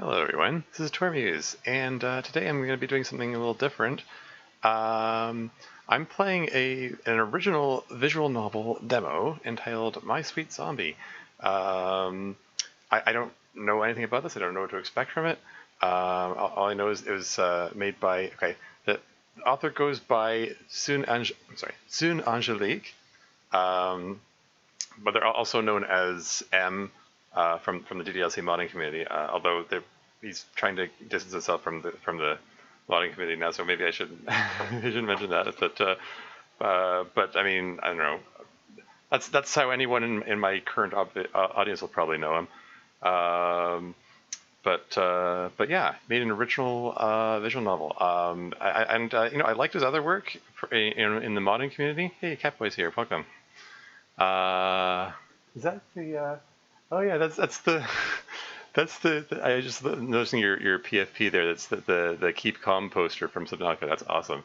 Hello everyone, this is Tormuse, and today I'm going to be doing something a little different. I'm playing an original visual novel demo entitled My Sweet Zombie. I don't know anything about this, I don't know what to expect from it. All I know is it was made by, the author goes by Tsun-Angelique, but they're also known as M from the DDLC modding community, although he's trying to distance himself from the modding community now, so maybe I shouldn't mention that. But I mean, I don't know. That's how anyone in my current audience will probably know him. But yeah, made an original visual novel. I liked his other work in the modding community. Hey, Catboy's here. Welcome. Is that the? Oh yeah, that's the. I just noticing your PFP there. That's the Keep Calm poster from Subnautica. That's awesome.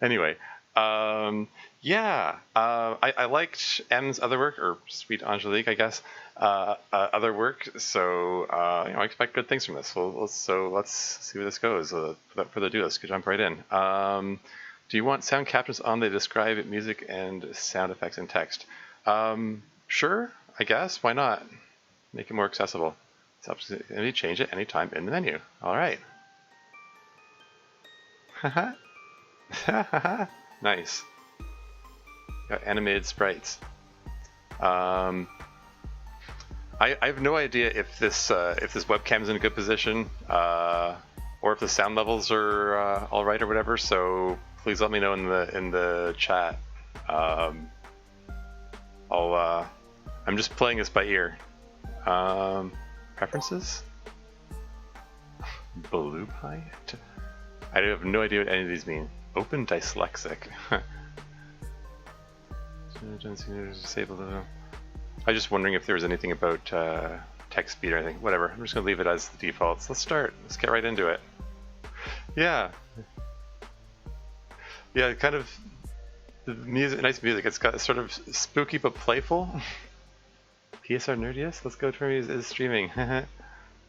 Anyway, yeah, I liked M's other work, or Sweet Angelique, I guess, other work. So I expect good things from this. So let's see where this goes. Without further ado, let's jump right in. Do you want sound captions on that describe music and sound effects in text? Sure, I guess. Why not? Make it more accessible. So you change it anytime in the menu. All right. Haha. Nice. Got animated sprites. I have no idea if this webcam is in a good position, or if the sound levels are all right or whatever. So please let me know in the chat. I'm just playing this by ear. Preferences? Blue pie? I have no idea what any of these mean. Open dyslexic. Disable. I was just wondering if there was anything about text speed or anything. Whatever. I'm just gonna leave it as the defaults. Let's start. Let's get right into it. Yeah. Yeah, kind of the music, nice music. It's got sort of spooky but playful. PSR Nerdiest? Let's go. Tormuse is streaming.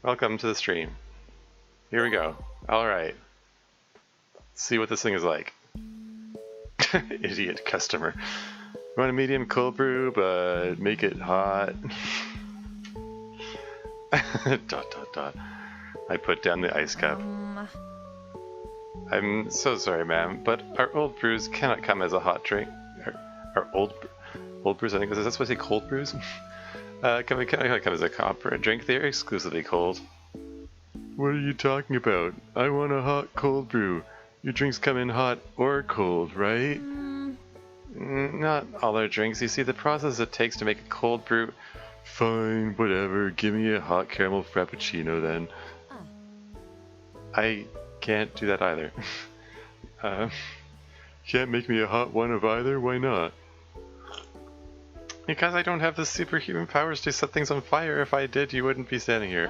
Welcome to the stream. Here we go. Alright. Let's see what this thing is like. Idiot customer. You want a medium cold brew, but make it hot. ... I put down the ice cup. I'm so sorry, ma'am, but our old brews cannot come as a hot drink. Our old brews, I think, is that supposed to say cold brews? Can I come as a copper drink? They're exclusively cold. What are you talking about? I want a hot cold brew. Your drinks come in hot or cold, right? Not all our drinks. You see, the process it takes to make a cold brew... Fine, whatever. Give me a hot caramel frappuccino then. I can't do that either. Can't make me a hot one of either? Why not? Because I don't have the superhuman powers to set things on fire. If I did, you wouldn't be standing here.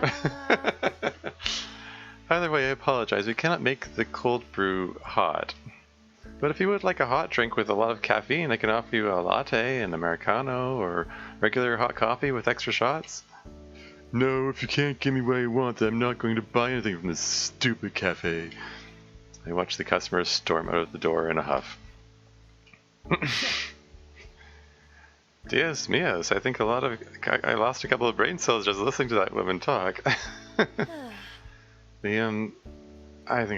Either way, I apologize. We cannot make the cold brew hot. But if you would like a hot drink with a lot of caffeine, I can offer you a latte, an Americano, or regular hot coffee with extra shots. No, if you can't give me what I want, then I'm not going to buy anything from this stupid cafe. I watch the customers storm out of the door in a huff. Dios míos, I think I lost a couple of brain cells just listening to that woman talk. I think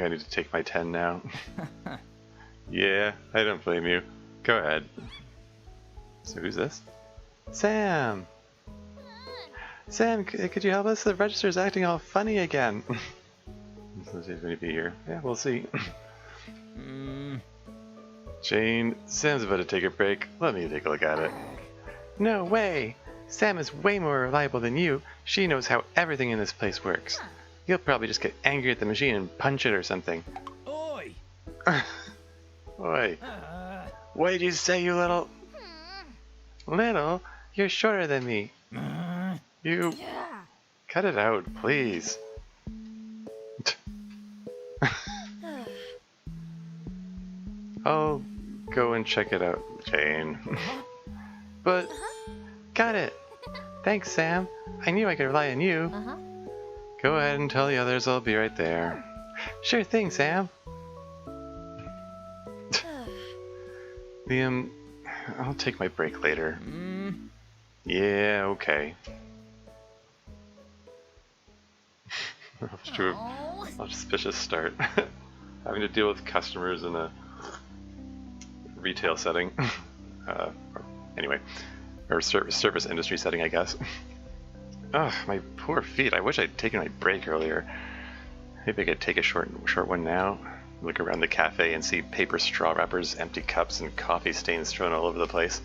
I need to take my 10 now. Yeah, I don't blame you. Go ahead. So who's this? Sam! Sam, could you help us? The register's acting all funny again. Let's see if anybody here. Yeah, we'll see. Jane, Sam's about to take a break. Let me take a look at it. No way! Sam is way more reliable than you. She knows how everything in this place works. You'll probably just get angry at the machine and punch it or something. Oi! Oi. What'd you say, you little... Little? You're shorter than me. You... Cut it out, please. I'll go and check it out, Jane. But... Got it! Thanks, Sam. I knew I could rely on you. Go ahead and tell the others I'll be right there. Sure thing, Sam. Liam, I'll take my break later. Yeah, okay. Off to a auspicious start. Having to deal with customers in a retail setting. Anyway, or service industry setting, I guess. Ugh, my poor feet. I wish I'd taken my break earlier. Maybe I could take a short one now. Look around the cafe and see paper straw wrappers, empty cups, and coffee stains thrown all over the place.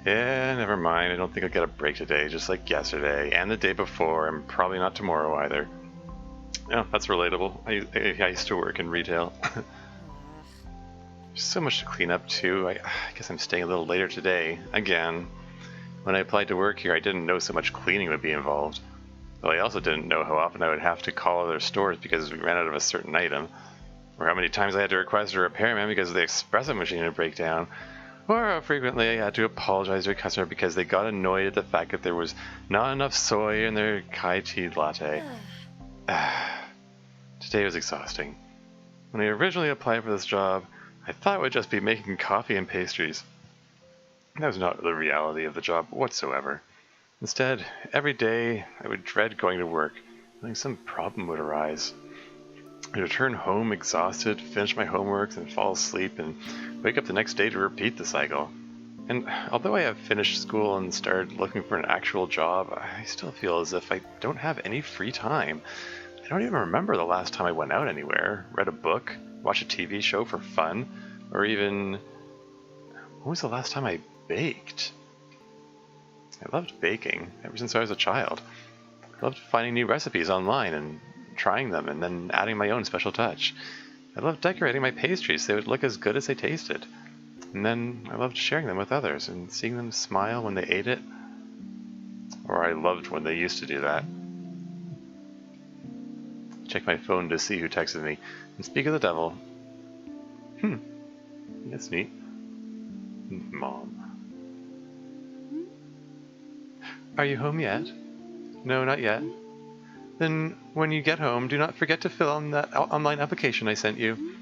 Yeah, never mind. I don't think I'll get a break today, just like yesterday, and the day before, and probably not tomorrow either. Yeah, that's relatable. I used to work in retail. There's so much to clean up, too. I guess I'm staying a little later today, again. When I applied to work here, I didn't know so much cleaning would be involved. But I also didn't know how often I would have to call other stores because we ran out of a certain item, or how many times I had to request a repairman because the espresso machine would break down, or how frequently I had to apologize to a customer because they got annoyed at the fact that there was not enough soy in their Kai tea latte. Today was exhausting. When I originally applied for this job, I thought it would just be making coffee and pastries. That was not the reality of the job whatsoever. Instead, every day I would dread going to work, knowing some problem would arise. I'd return home exhausted, finish my homework, and fall asleep, and wake up the next day to repeat the cycle. And although I have finished school and started looking for an actual job, I still feel as if I don't have any free time. I don't even remember the last time I went out anywhere, read a book, watched a TV show for fun, or even... When was the last time I baked? I loved baking ever since I was a child. I loved finding new recipes online and trying them and then adding my own special touch. I loved decorating my pastries so they would look as good as they tasted. And then I loved sharing them with others and seeing them smile when they ate it. Or I loved when they used to do that. Check my phone to see who texted me. And speak of the devil. That's neat. Mom. Are you home yet? No, not yet. Then, when you get home, do not forget to fill in that online application I sent you.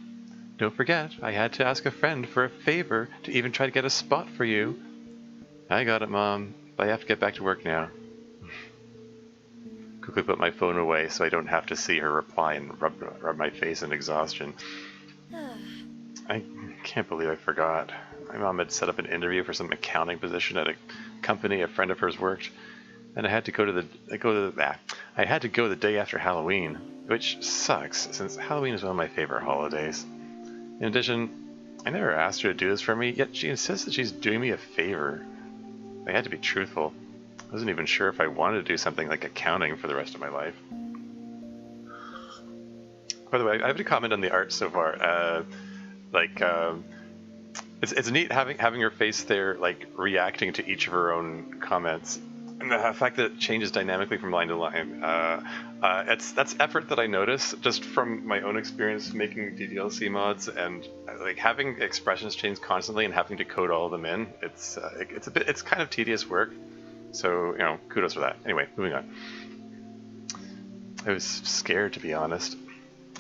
Don't forget, I had to ask a friend for a favor to even try to get a spot for you. I got it, Mom, but I have to get back to work now. Quickly put my phone away so I don't have to see her reply and rub my face in exhaustion. I can't believe I forgot. My mom had set up an interview for some accounting position at a company a friend of hers worked, and I had to go the day after Halloween, which sucks since Halloween is one of my favorite holidays. In addition, I never asked her to do this for me, yet she insists that she's doing me a favor. I had to be truthful. I wasn't even sure if I wanted to do something like accounting for the rest of my life. By the way, I have to comment on the art so far. It's neat having her face there, like reacting to each of her own comments, and the fact that it changes dynamically from line to line. That's effort that I notice just from my own experience making DDLC mods, and like having expressions change constantly and having to code all of them in. It's kind of tedious work. So kudos for that. Anyway, moving on. I was scared, to be honest.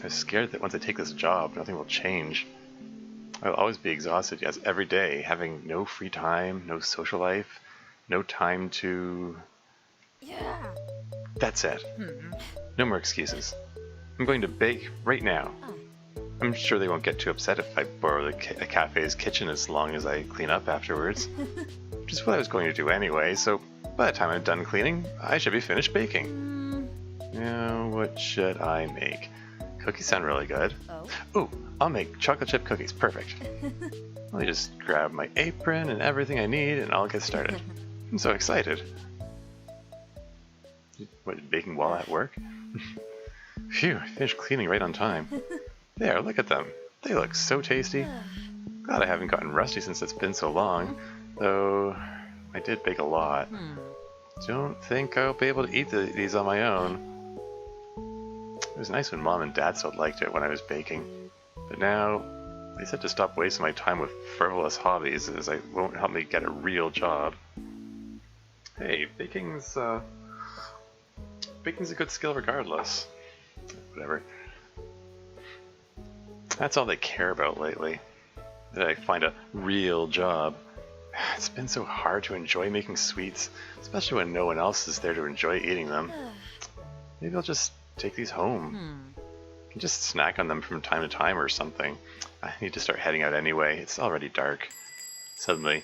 I was scared that once I take this job, nothing will change. I'll always be exhausted, yes, every day, having no free time, no social life, no time to... Yeah. That's it. No more excuses. I'm going to bake right now. I'm sure they won't get too upset if I borrow a cafe's kitchen as long as I clean up afterwards. Which is what I was going to do anyway, so by the time I'm done cleaning, I should be finished baking. Now, what should I make? Cookies sound really good. Ooh, I'll make chocolate chip cookies. Perfect. Let me just grab my apron and everything I need and I'll get started. I'm so excited. What, baking while at work? Phew, I finished cleaning right on time. There, look at them. They look so tasty. Glad I haven't gotten rusty since it's been so long, though I did bake a lot. Don't think I'll be able to eat these on my own. It was nice when Mom and Dad still liked it when I was baking, but now they said to stop wasting my time with frivolous hobbies as it won't help me get a real job. Hey, baking's baking's a good skill regardless. Whatever. That's all they care about lately. That I find a real job. It's been so hard to enjoy making sweets, especially when no one else is there to enjoy eating them. Maybe I'll just take these home. I can just snack on them from time to time or something. I need to start heading out anyway. It's already dark. Suddenly,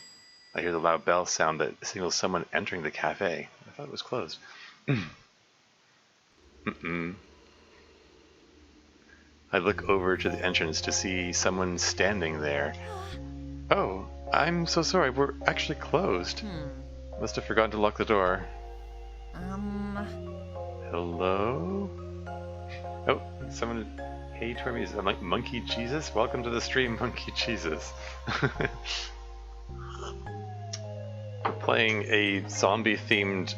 I hear the loud bell sound that signals someone entering the cafe. I thought it was closed. I look over to the entrance to see someone standing there. Oh, I'm so sorry. We're actually closed. Must have forgotten to lock the door. Hello? Oh, someone... Hey, Tormy, I'm like Monkey Jesus? Welcome to the stream, Monkey Jesus. We're playing a zombie-themed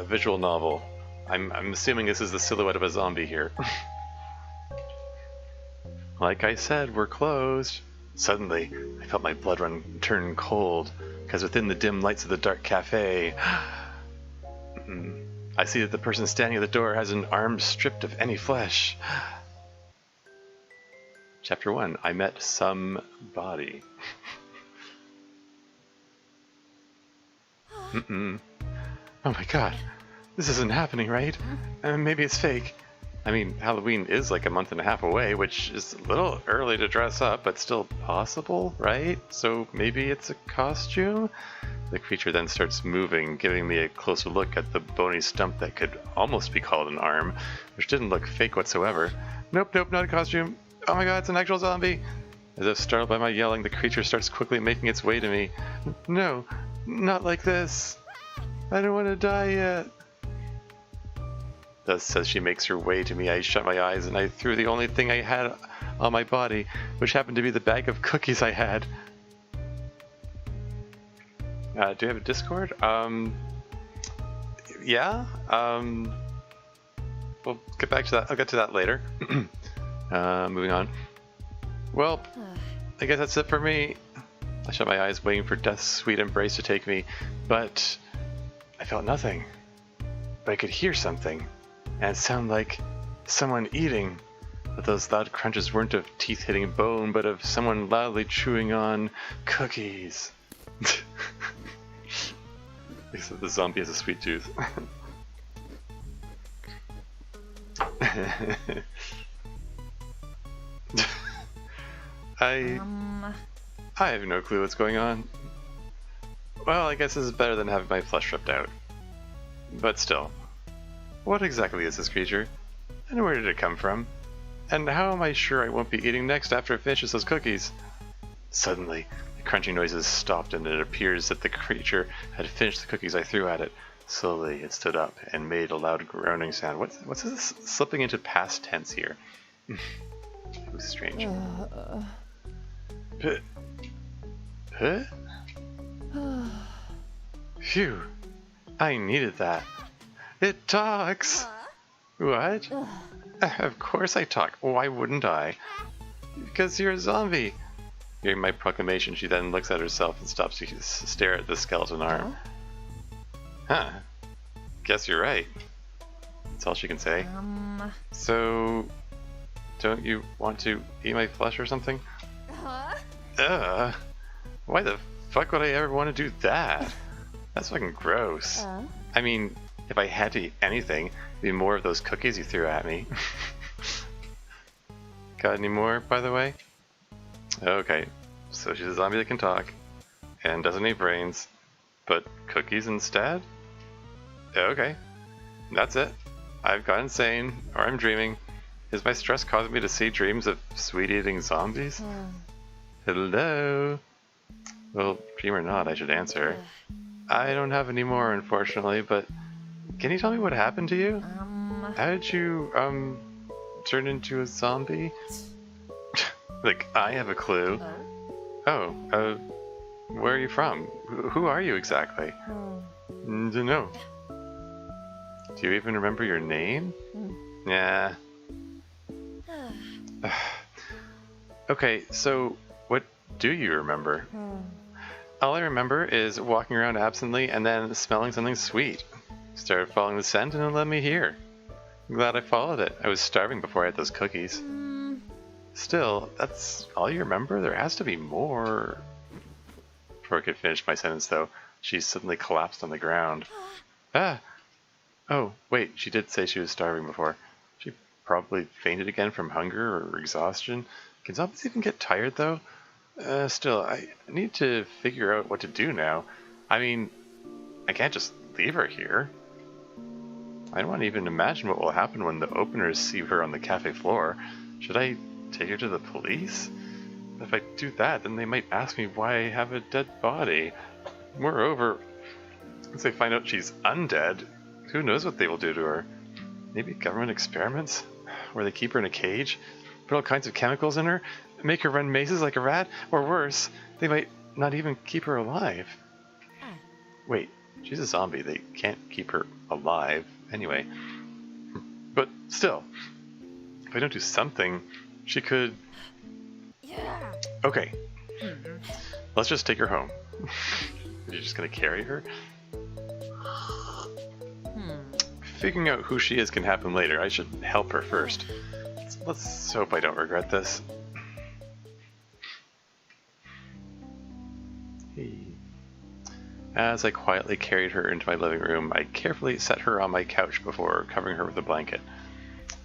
visual novel. I'm assuming this is the silhouette of a zombie here. Like I said, we're closed. Suddenly, I felt my blood turn cold, because within the dim lights of the dark cafe, I see that the person standing at the door has an arm stripped of any flesh. Chapter 1, I met somebody. Oh my god, this isn't happening, right? Maybe it's fake. I mean, Halloween is like a month and a half away, which is a little early to dress up, but still possible, right? So maybe it's a costume? The creature then starts moving, giving me a closer look at the bony stump that could almost be called an arm, which didn't look fake whatsoever. Nope, not a costume. Oh my god, it's an actual zombie! As if startled by my yelling, the creature starts quickly making its way to me. No, not like this. I don't want to die yet. Thus, as she makes her way to me, I shut my eyes and I threw the only thing I had on my body, which happened to be the bag of cookies I had. Do you have a Discord? Yeah. We'll get back to that. I'll get to that later. Moving on. Well, I guess that's it for me. I shut my eyes, waiting for Death's sweet embrace to take me, but I felt nothing. But I could hear something, and it sounded like someone eating. But those loud crunches weren't of teeth hitting bone, but of someone loudly chewing on cookies. Except the zombie has a sweet tooth. I have no clue what's going on. Well, I guess this is better than having my flesh ripped out. But still, what exactly is this creature? And where did it come from? And how am I sure I won't be eating next after it finishes those cookies? Suddenly, the crunching noises stopped and it appears that the creature had finished the cookies I threw at it. Slowly, it stood up and made a loud groaning sound. What's this slipping into past tense here? It was strange. Huh? Phew. I needed that. It talks! What? Of course I talk. Why wouldn't I? Because you're a zombie. Hearing my proclamation, she then looks at herself and stops to stare at the skeleton arm. Huh. Guess you're right. That's all she can say. So, don't you want to eat my flesh or something? Why the fuck would I ever want to do that? That's fucking gross. I mean, if I had to eat anything, it'd be more of those cookies you threw at me. Got any more, by the way? Okay, so she's a zombie that can talk, and doesn't need brains, but cookies instead? Okay, that's it. I've gone insane, or I'm dreaming. Is my stress causing me to see dreams of sweet-eating zombies? Hello? Well, dream or not, I should answer. I don't have any more, unfortunately, but can you tell me what happened to you? How did you, turn into a zombie? Like, I have a clue. Oh, where are you from? Who are you exactly? Don't know. Do you even remember your name? Yeah. Okay, so what do you remember? All I remember is walking around absently and then smelling something sweet. Started following the scent and it led me here. I'm glad I followed it. I was starving before I had those cookies. Still, that's all you remember? There has to be more. Before I could finish my sentence, though, she suddenly collapsed on the ground. Ah! Oh, wait, she did say she was starving before. She probably fainted again from hunger or exhaustion. Can zombies even get tired, though? Still, I need to figure out what to do now. I mean, I can't just leave her here. I don't want to even imagine what will happen when the openers see her on the cafe floor. Should I take her to the police? If I do that, then they might ask me why I have a dead body. Moreover, once they find out she's undead, who knows what they will do to her? Maybe government experiments? Where they keep her in a cage? Put all kinds of chemicals in her? Make her run mazes like a rat? Or worse, they might not even keep her alive. Wait, she's a zombie. They can't keep her alive anyway. But still, if I don't do something, she could... Okay, let's just take her home. Are you just gonna carry her? Figuring out who she is can happen later. I should help her first. Let's hope I don't regret this. Hey. As I quietly carried her into my living room, I carefully set her on my couch before covering her with a blanket.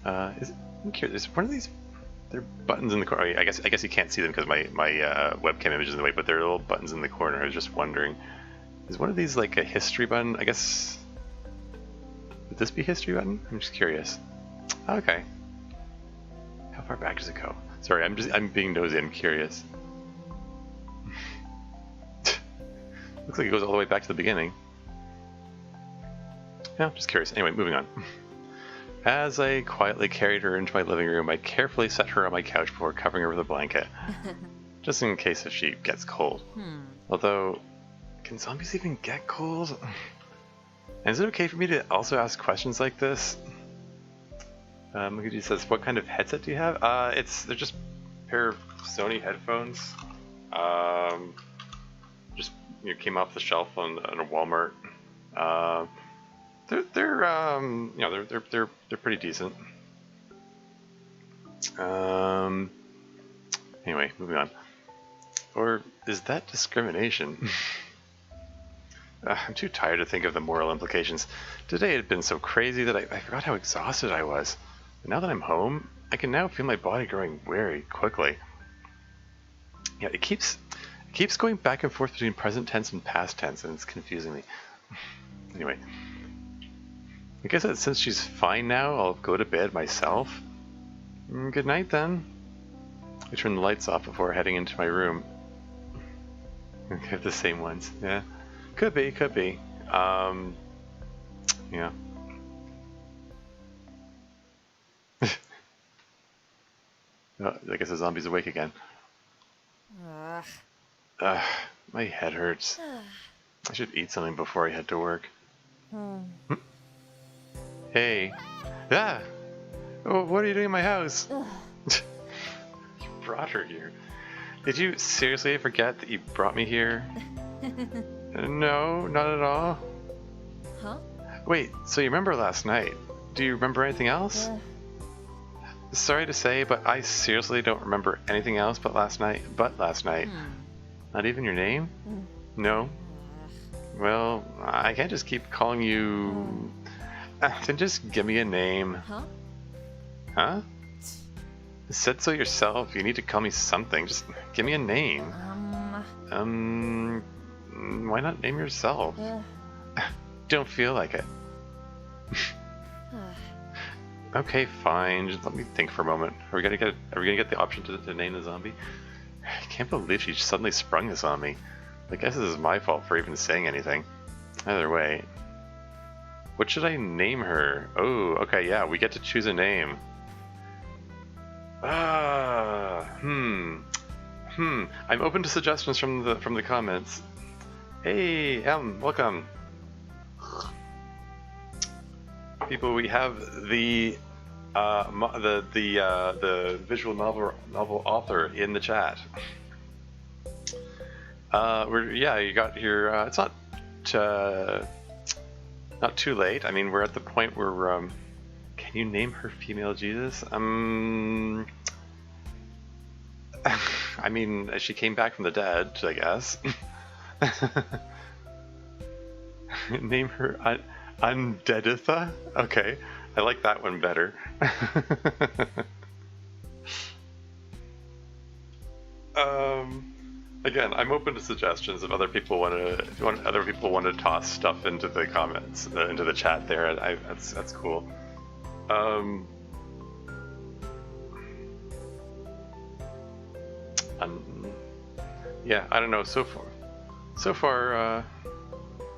I'm curious, is one of these... There are buttons in the corner. I guess you can't see them because my webcam image is in the way, but there are little buttons in the corner. I was just wondering, is one of these like a history button? I guess... Would this be a history button? I'm just curious. Okay. How far back does it go? Sorry, I'm being nosy. I'm curious. Looks like it goes all the way back to the beginning. Yeah, just curious. Anyway, moving on. As I quietly carried her into my living room, I carefully set her on my couch before covering her with a blanket. Just in case if she gets cold. Although, can zombies even get cold? And is it okay for me to also ask questions like this? Magudi says, what kind of headset do you have? They're just a pair of Sony headphones. Just came off the shelf on a Walmart. They're pretty decent. Anyway, moving on. Or is that discrimination? I'm too tired to think of the moral implications. Today had been so crazy that I forgot how exhausted I was. And now that I'm home, I can now feel my body growing very quickly. Yeah, it keeps going back and forth between present tense and past tense, and it's confusing me. Anyway, I guess that since she's fine now, I'll go to bed myself. Good night then. I turn the lights off before heading into my room. I have the same ones, yeah. Could be. Yeah. Oh, I guess the zombie's awake again. My head hurts. I should eat something before I head to work. Hey. Ah! Oh, what are you doing in my house? You brought her here. Did you seriously forget that you brought me here? No, not at all. Huh? Wait, so you remember last night? Do you remember anything else? Sorry to say, but I seriously don't remember anything else but last night. Not even your name? No? Well, I can't just keep calling you... Then just give me a name. Huh? You said so yourself. You need to call me something. Just give me a name. Why not name yourself? Don't feel like it. Okay, fine. Just let me think for a moment. Are we gonna get the option to name the zombie? I can't believe she suddenly sprung this on me. I guess this is my fault for even saying anything. Either way, what should I name her? Oh, okay, yeah, we get to choose a name. I'm open to suggestions from the comments. Hey, welcome. People, we have the visual novel author in the chat. You got here. It's not too late. I mean, we're at the point where can Can you name her female Jesus? I mean, she came back from the dead, I guess. Name her Undeaditha? Okay, I like that one better. Again, I'm open to suggestions if other people want to toss stuff into the comments, into the chat there. That's cool. Yeah, I don't know. So far,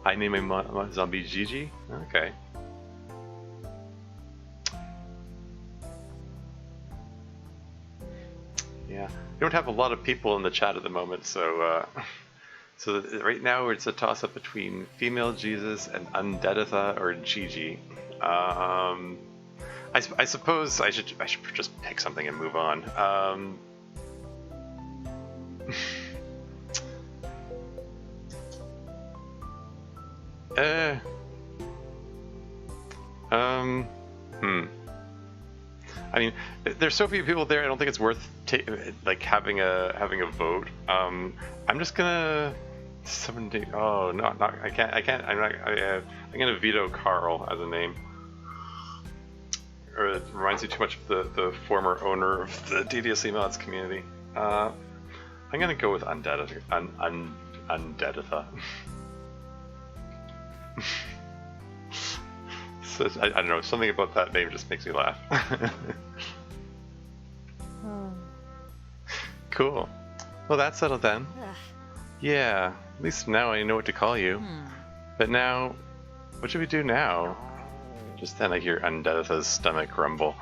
I name my zombie Gigi. Okay. Yeah, we don't have a lot of people in the chat at the moment, so right now it's a toss-up between female Jesus and Undeaditha or Gigi. I suppose I should just pick something and move on. I mean, there's so few people there. I don't think it's worth like having a vote. I'm just gonna oh no, I can't. I'm gonna veto Carl as a name. Or it reminds me too much of the former owner of the DDLC mods community. I'm gonna go with Undeaditha. Undeaditha. So, I don't know, something about that name just makes me laugh. Cool. Well, that's settled then. Yeah, at least now I know what to call you. But now, what should we do now? Just then I hear Undeaditha's stomach rumble.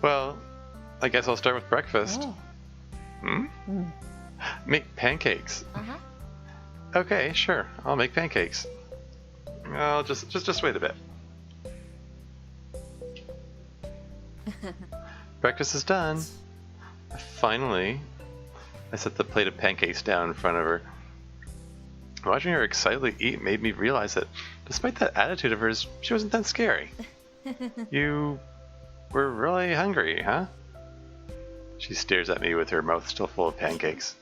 Well, I guess I'll start with breakfast. Make pancakes. Okay, sure. I'll make pancakes. I'll just wait a bit. Breakfast is done. Finally, I set the plate of pancakes down in front of her. Watching her excitedly eat made me realize that, despite that attitude of hers, she wasn't that scary. You were really hungry, huh? She stares at me with her mouth still full of pancakes.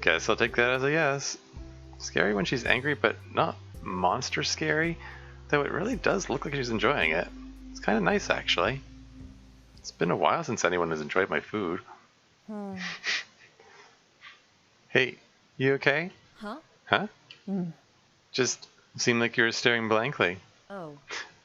Guess I'll take that as a yes. Scary when she's angry, but not monster scary, though it really does look like she's enjoying it. It's kind of nice, actually. It's been a while since anyone has enjoyed my food. Hey, you okay? Huh? Just seemed like you were staring blankly.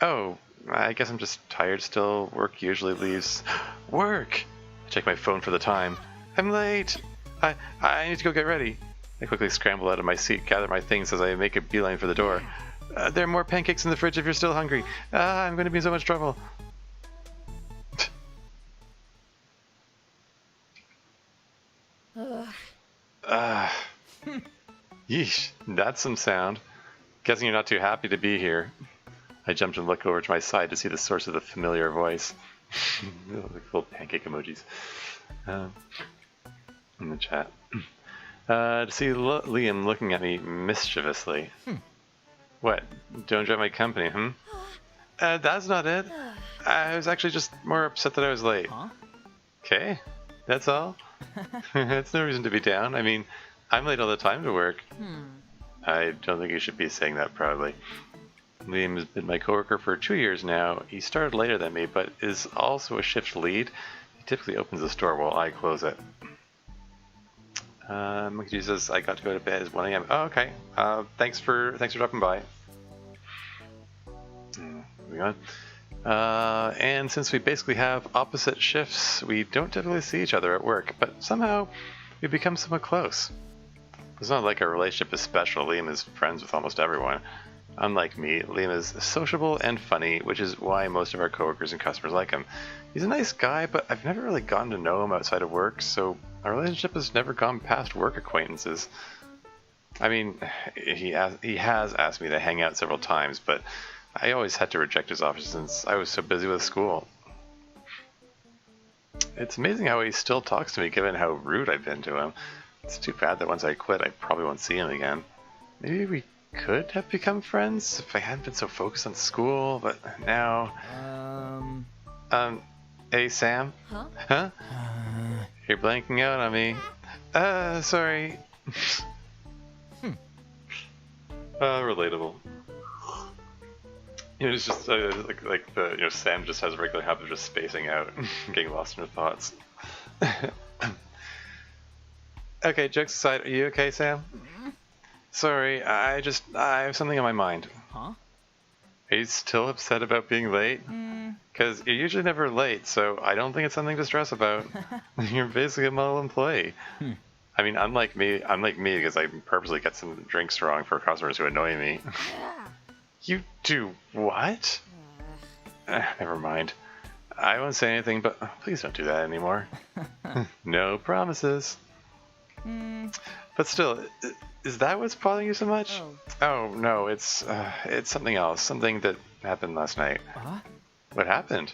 Oh, I guess I'm just tired still. Work usually leaves. Work! I check my phone for the time. I'm late! I need to go get ready. I quickly scramble out of my seat, gather my things as I make a beeline for the door. There are more pancakes in the fridge if you're still hungry. I'm going to be in so much trouble. Yeesh, that's some sound. Guessing you're not too happy to be here. I jumped and looked over to my side to see the source of the familiar voice. Full pancake emojis. In the chat. To see Liam looking at me mischievously. What? Don't enjoy my company, that's not it. I was actually just more upset that I was late. Okay, that's all. That's no reason to be down. I mean, I'm late all the time to work. I don't think you should be saying that proudly. Liam has been my coworker for 2 years now. He started later than me, but is also a shift lead. He typically opens the store while I close it. Monkey says I got to go to bed. It's 1 a.m. Oh, okay. Thanks for dropping by. Moving on. And since we basically have opposite shifts, we don't typically see each other at work, but somehow we become somewhat close. It's not like our relationship is special. Liam is friends with almost everyone. Unlike me, Liam is sociable and funny, which is why most of our coworkers and customers like him. He's a nice guy, but I've never really gotten to know him outside of work, so our relationship has never gone past work acquaintances. I mean, he has asked me to hang out several times, but I always had to reject his offer since I was so busy with school. It's amazing how he still talks to me given how rude I've been to him. It's too bad that once I quit, I probably won't see him again. Maybe we could have become friends if I hadn't been so focused on school, but now... Hey, Sam? Huh? Huh? You're blanking out on me. Sorry. Relatable. You know, it's just like the Sam just has a regular habit of just spacing out, getting lost in her thoughts. Okay, jokes aside, are you okay, Sam? Sorry, I have something on my mind. Huh? Are you still upset about being late? Because you're usually never late, so I don't think it's something to stress about. You're basically a model employee. I mean, unlike me, because I purposely get some drinks wrong for customers who annoy me. You do what? Never mind. I won't say anything, but please don't do that anymore. No promises. But still, is that what's bothering you so much? Oh no, it's something else. Something that happened last night. What happened?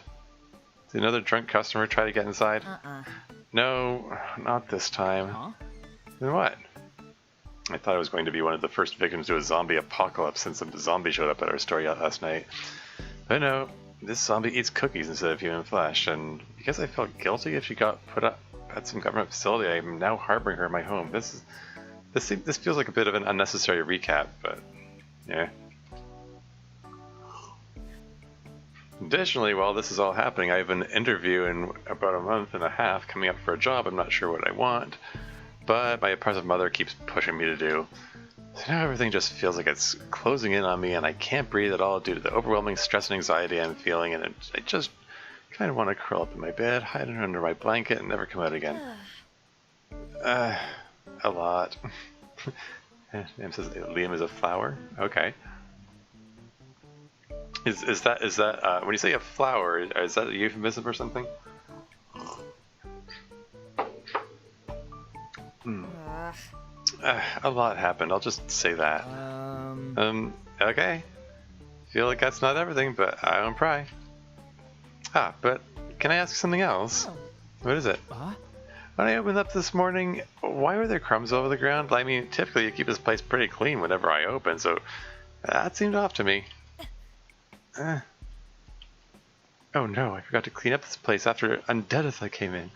Did another drunk customer try to get inside? No, not this time. Then what? I thought I was going to be one of the first victims to a zombie apocalypse since a zombie showed up at our store last night. But no, this zombie eats cookies instead of human flesh, and because I felt guilty if she got put up at some government facility, I'm now harboring her in my home. This feels like a bit of an unnecessary recap, but yeah. Additionally, while this is all happening, I have an interview in about a month and a half coming up for a job I'm not sure what I want, but my oppressive mother keeps pushing me to do. So now everything just feels like it's closing in on me, and I can't breathe at all due to the overwhelming stress and anxiety I'm feeling, and I just kind of want to curl up in my bed, hide under my blanket, and never come out again. A lot. Liam says Liam is a flower. Okay. Is that when you say a flower, is that a euphemism or something? A lot happened. I'll just say that. Okay. Feel like that's not everything, but I won't pry. But can I ask something else? What is it? When I opened up this morning, why were there crumbs over the ground? I mean, typically you keep this place pretty clean whenever I open, so that seemed off to me. Oh no, I forgot to clean up this place after Undeaditha came in.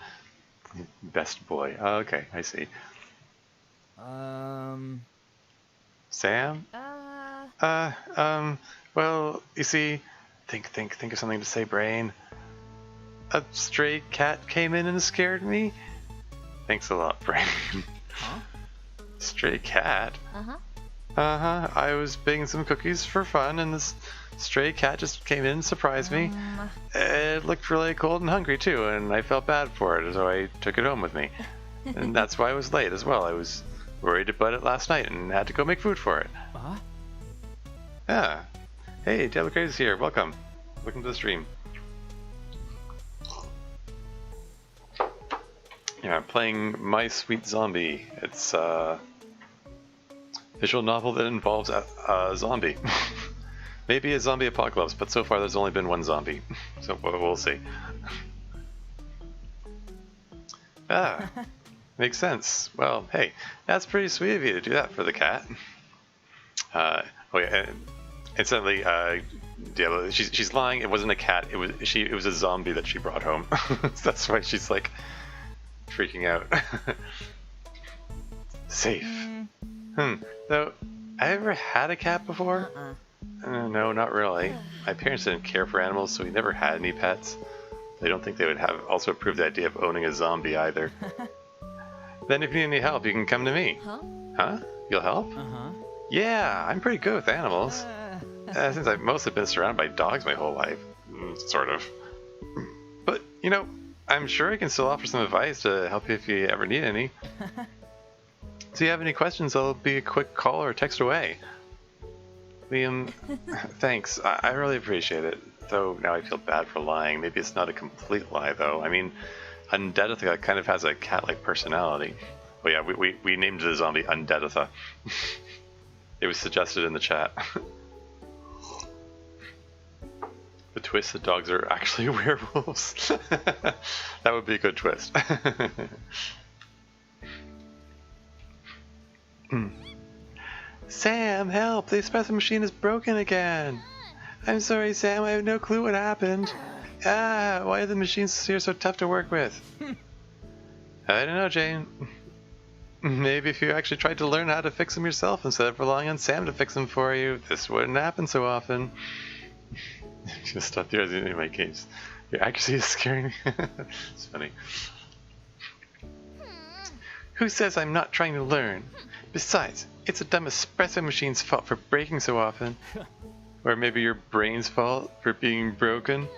Best boy. Okay, I see. Sam? Well, you see, think of something to say, brain. A stray cat came in and scared me? Thanks a lot, brain. Stray cat? I was baking some cookies for fun, and this stray cat just came in and surprised me. It looked really cold and hungry, too, and I felt bad for it, so I took it home with me. And that's why I was late as well. I was worried about it last night and had to go make food for it. Yeah. Hey, Taylor Craze here. Welcome. Welcome to the stream. Yeah, I'm playing My Sweet Zombie. It's a visual novel that involves a zombie. Maybe a zombie apocalypse, but so far there's only been one zombie. So we'll see. Makes sense. Well, hey, that's pretty sweet of you to do that for the cat. Oh yeah, incidentally, yeah, she's lying. It wasn't a cat. It was a zombie that she brought home. That's why she's like freaking out. Safe. Though, I ever had a cat before? No, not really. My parents didn't care for animals, so we never had any pets. I don't think they would have also approved the idea of owning a zombie either. Then if you need any help, you can come to me. Huh? You'll help? Yeah, I'm pretty good with animals. Since I've mostly been surrounded by dogs my whole life. Sort of. But, you know, I'm sure I can still offer some advice to help you if you ever need any. So if you have any questions, I'll be a quick call or text away. Liam, thanks. I really appreciate it. Though now I feel bad for lying. Maybe it's not a complete lie, though. I mean, Undeaditha kind of has a cat-like personality. Oh yeah, we named the zombie Undeaditha. It was suggested in the chat. The twist that dogs are actually werewolves. That would be a good twist. Sam, help! The espresso machine is broken again! I'm sorry, Sam, I have no clue what happened. Ah, why are the machines here so tough to work with? I don't know, Jane. Maybe if you actually tried to learn how to fix them yourself instead of relying on Sam to fix them for you, this wouldn't happen so often. Just stop there in my case. Your accuracy is scaring me. It's funny. Who says I'm not trying to learn? Besides, it's a dumb espresso machine's fault for breaking so often. Or maybe your brain's fault for being broken.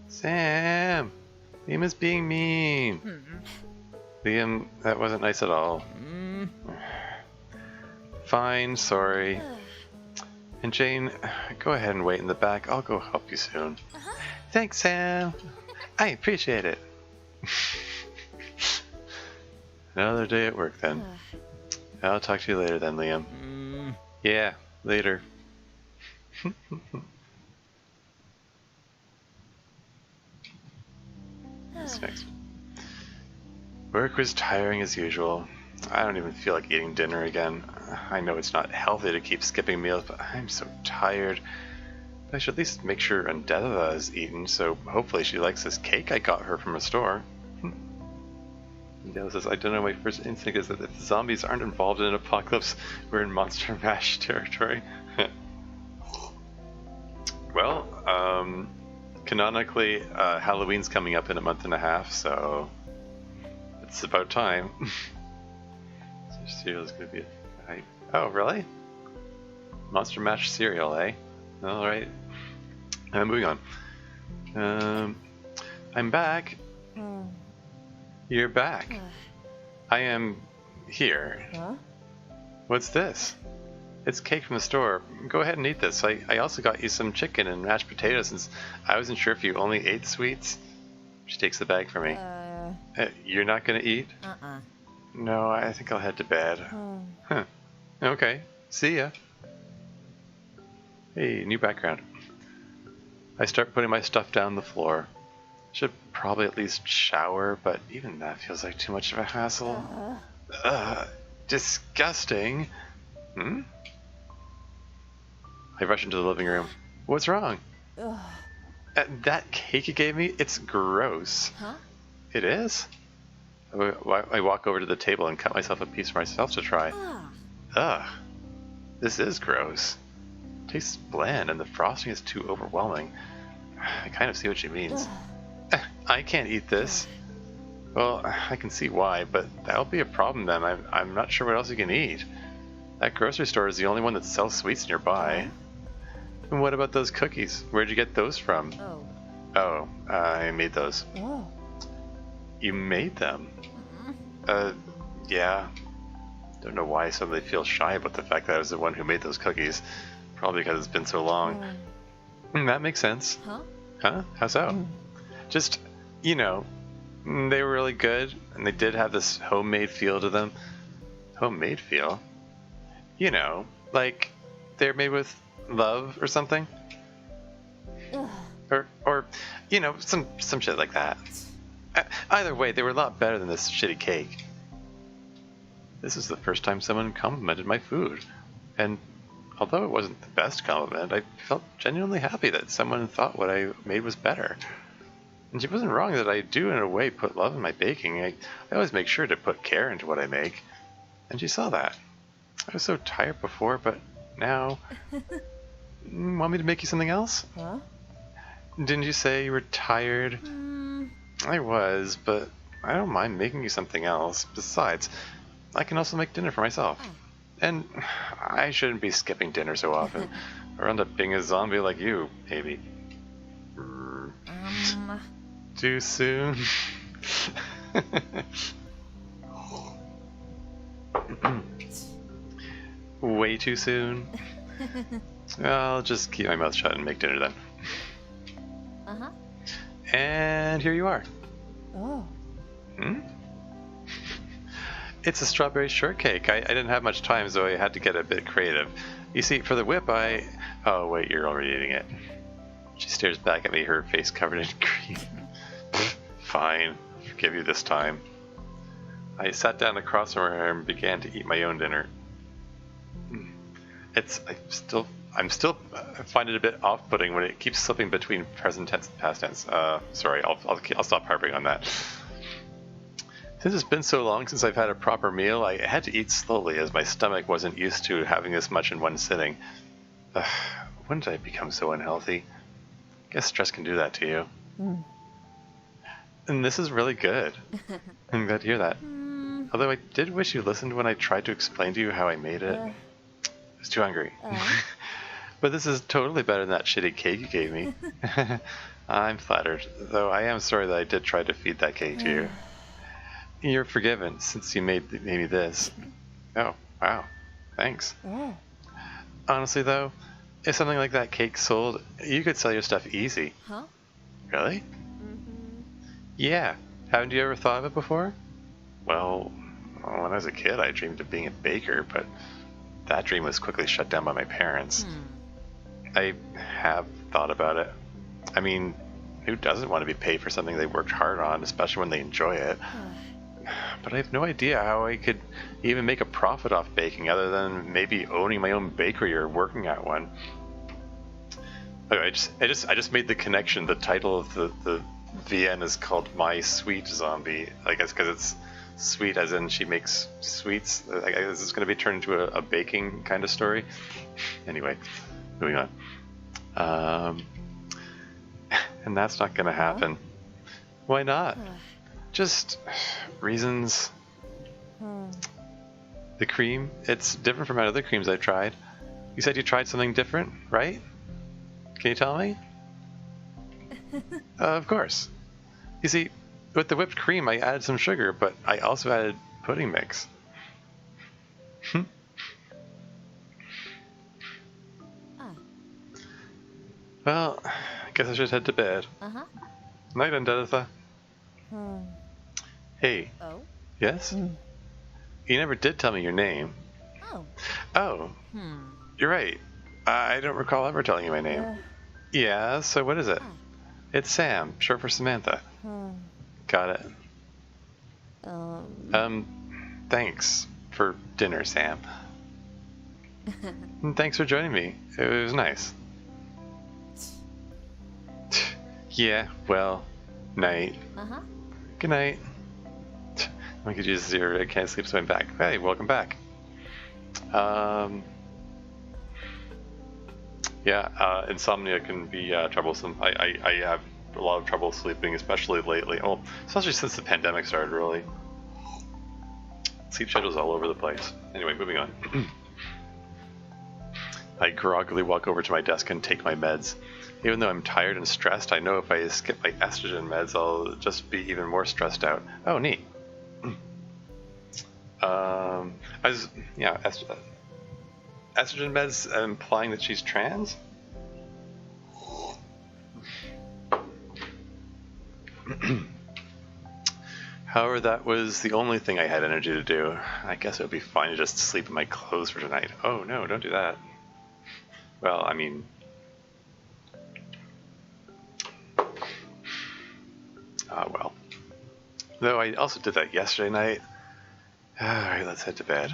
Sam! Liam is being mean. Liam, that wasn't nice at all. Fine, sorry. And Jane, go ahead and wait in the back. I'll go help you soon. Thanks, Sam. I appreciate it. Another day at work then. I'll talk to you later then, Liam. Yeah, later. What's next? Work was tiring as usual. I don't even feel like eating dinner again. I know it's not healthy to keep skipping meals, but I'm so tired. I should at least make sure Andetta is eaten, so hopefully she likes this cake I got her from a store. Andetta says, I don't know, my first instinct is that if the zombies aren't involved in an apocalypse, we're in Monster Mash territory. Well, canonically, Halloween's coming up in a month and a half, so it's about time. So cereal is going to be oh, really? Monster Mash cereal, eh? Alright. Moving on. I'm back. You're back. I am here. Huh? What's this? It's cake from the store. Go ahead and eat this. I also got you some chicken and mashed potatoes since I wasn't sure if you only ate sweets. She takes the bag from me. You're not gonna eat? No, I think I'll head to bed. Huh. Okay. See ya. Hey, new background. I start putting my stuff down the floor. Should probably at least shower, but even that feels like too much of a hassle. Disgusting. I rush into the living room. What's wrong? That cake you gave me, it's gross. Huh? It is? I walk over to the table and cut myself a piece for myself to try. Ugh. This is gross. It tastes bland and the frosting is too overwhelming. I kind of see what she means. I can't eat this. Well, I can see why, but that'll be a problem then. I'm not sure what else you can eat. That grocery store is the only one that sells sweets nearby. And what about those cookies? Where'd you get those from? Oh, I made those. You made them? Yeah. Don't know why somebody feels shy about the fact that I was the one who made those cookies. Probably because it's been so long. That makes sense. Huh? How so? Just, you know, they were really good, and they did have this homemade feel to them. Homemade feel? You know, like they're made with love or something? Or, you know, some shit like that. Either way, they were a lot better than this shitty cake. This is the first time someone complimented my food. And although it wasn't the best compliment, I felt genuinely happy that someone thought what I made was better. And she wasn't wrong that I do, in a way, put love in my baking. I always make sure to put care into what I make. And she saw that. I was so tired before, but now... Want me to make you something else? Huh? Didn't you say you were tired? I was, but I don't mind making you something else. Besides, I can also make dinner for myself. And I shouldn't be skipping dinner so often, or end up being a zombie like you, maybe. Too soon? Way too soon? I'll just keep my mouth shut and make dinner then. And here you are. It's a strawberry shortcake. I didn't have much time, so I had to get a bit creative. You see, for the whip, Oh, wait, you're already eating it. She stares back at me, her face covered in cream. Fine, I'll forgive you this time. I sat down across from her and began to eat my own dinner. I'm still find it a bit off-putting when it keeps slipping between present tense and past tense. Sorry, I'll stop harping on that. Since it's been so long since I've had a proper meal, I had to eat slowly as my stomach wasn't used to having this much in one sitting. When did I become so unhealthy? Guess stress can do that to you. And this is really good. I'm glad to hear that. Although I did wish you listened when I tried to explain to you how I made it. I was too hungry. But this is totally better than that shitty cake you gave me. I'm flattered, though I am sorry that I did try to feed that cake to you. You're forgiven, since you made me this. Oh, wow. Thanks. Honestly, though, if something like that cake sold, you could sell your stuff easy. Huh? Really? Yeah. Haven't you ever thought of it before? Well, when I was a kid, I dreamed of being a baker, but that dream was quickly shut down by my parents. I have thought about it. I mean, who doesn't want to be paid for something they worked hard on, especially when they enjoy it? But I have no idea how I could even make a profit off baking other than maybe owning my own bakery or working at one. Anyway, I just made the connection. The title of the VN is called My Sweet Zombie. I guess because it's sweet as in she makes sweets. I guess this is going to be turned into a baking kind of story. Anyway, moving on. And that's not going to happen. Why not? Just reasons. The cream, it's different from other creams I've tried. You said you tried something different, right? Can you tell me? Of course. You see, with the whipped cream I added some sugar, but I also added pudding mix. Well, I guess I should head to bed. Night, Undeaditha. Hey. Oh? Yes? You never did tell me your name. Oh. You're right. I don't recall ever telling you my name. Yeah, so what is it? It's Sam, short for Samantha. Got it. Thanks for dinner, Sam. And thanks for joining me. It was nice. Yeah, well, night. Good night. I could use zero. I can't sleep, so I'm back. Hey, welcome back. Yeah, insomnia can be troublesome. I have a lot of trouble sleeping, especially lately. Well, especially since the pandemic started, really. Sleep schedule's all over the place. Anyway, moving on. I groggily walk over to my desk and take my meds. Even though I'm tired and stressed, I know if I skip my estrogen meds, I'll just be even more stressed out. Oh, neat. Estrogen meds implying that she's trans? However, that was the only thing I had energy to do. I guess it would be fine to just sleep in my clothes for tonight. Oh no, don't do that. Well, I mean... well. Though I also did that yesterday night. Alright, let's head to bed.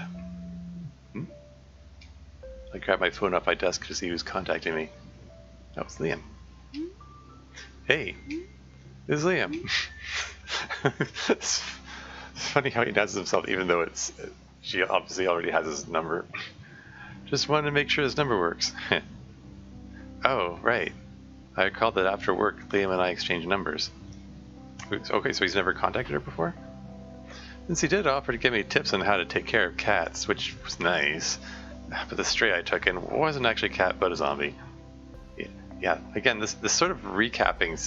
I grabbed my phone off my desk to see who's contacting me. That was Liam. Hey, this is Liam. It's funny how he announces himself even though she obviously already has his number. Just wanted to make sure his number works. Oh, right. I recalled that after work, Liam and I exchanged numbers. Okay, so he's never contacted her before? Since he did offer to give me tips on how to take care of cats, which was nice, but the stray I took in wasn't actually a cat, but a zombie. Yeah, again, this sort of recapping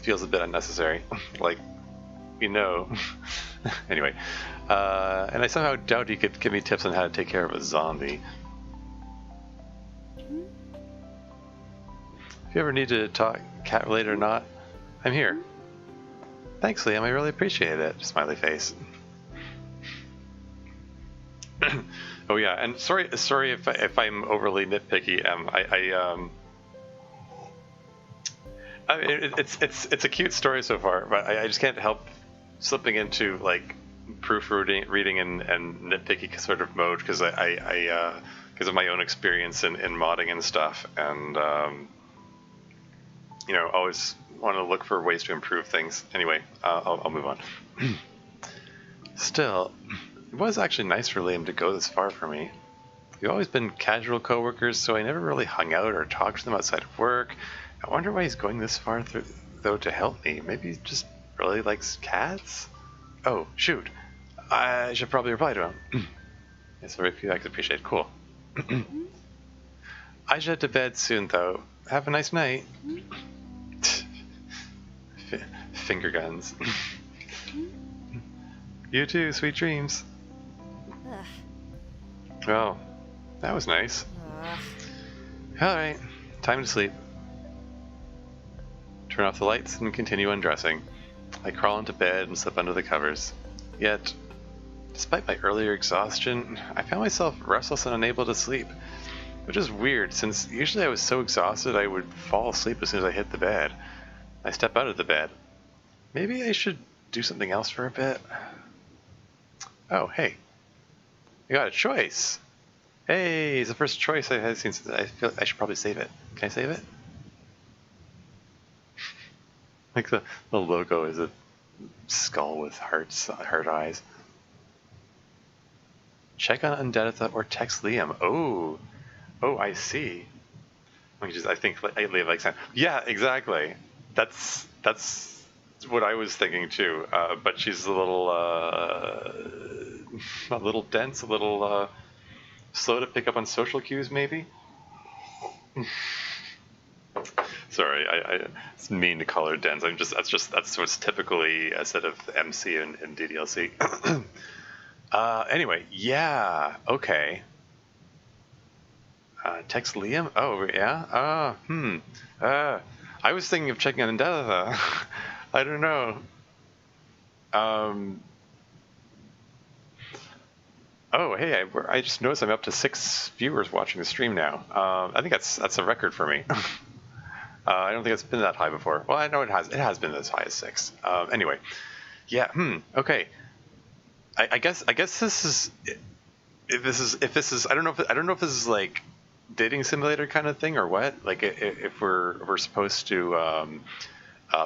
feels a bit unnecessary. Like, you know. Anyway, and I somehow doubt he could give me tips on how to take care of a zombie. If you ever need to talk cat related or not, I'm here. Thanks, Liam. I really appreciate it. Smiley face. Oh yeah, and sorry if I'm overly nitpicky. It's a cute story so far, but I just can't help slipping into like proofreading and nitpicky sort of mode because because of my own experience in modding and stuff, and you know, always want to look for ways to improve things. Anyway, I'll move on. Still, it was actually nice for Liam to go this far for me. We've always been casual coworkers, so I never really hung out or talked to them outside of work. I wonder why he's going this far though to help me. Maybe he just really likes cats? Oh, shoot. I should probably reply to him. Yes, I appreciate. Cool. I should head to bed soon, though. Have a nice night. Finger guns. You too, sweet dreams. Well, that was nice. Alright, time to sleep. Turn off the lights and continue undressing. I crawl into bed and slip under the covers. Yet, despite my earlier exhaustion, I found myself restless and unable to sleep. Which is weird, since usually I was so exhausted I would fall asleep as soon as I hit the bed. I step out of the bed. Maybe I should do something else for a bit? Oh, hey. I got a choice! Hey, it's the first choice I had seen since I feel like I should probably save it. Can I save it? Like the logo is a skull with heart eyes. Check on Undeaditha or text Liam. Oh, I see. I think Liam likes that. Yeah, exactly. That's what I was thinking too. But she's a little dense, a little slow to pick up on social cues, maybe. Sorry, it's mean to call her dense. That's what's typically said of MC and DDLC. Anyway, yeah, okay. Text Liam? Oh, yeah? I was thinking of checking on Undeaditha. I don't know. Oh, hey, I just noticed I'm up to 6 viewers watching the stream now. I think that's a record for me. I don't think it's been that high before. Well, I know it has. It has been as high as 6. Anyway, yeah. Okay. I guess this is. If this is. I don't know if this is like dating simulator kind of thing or what. Like if we're supposed to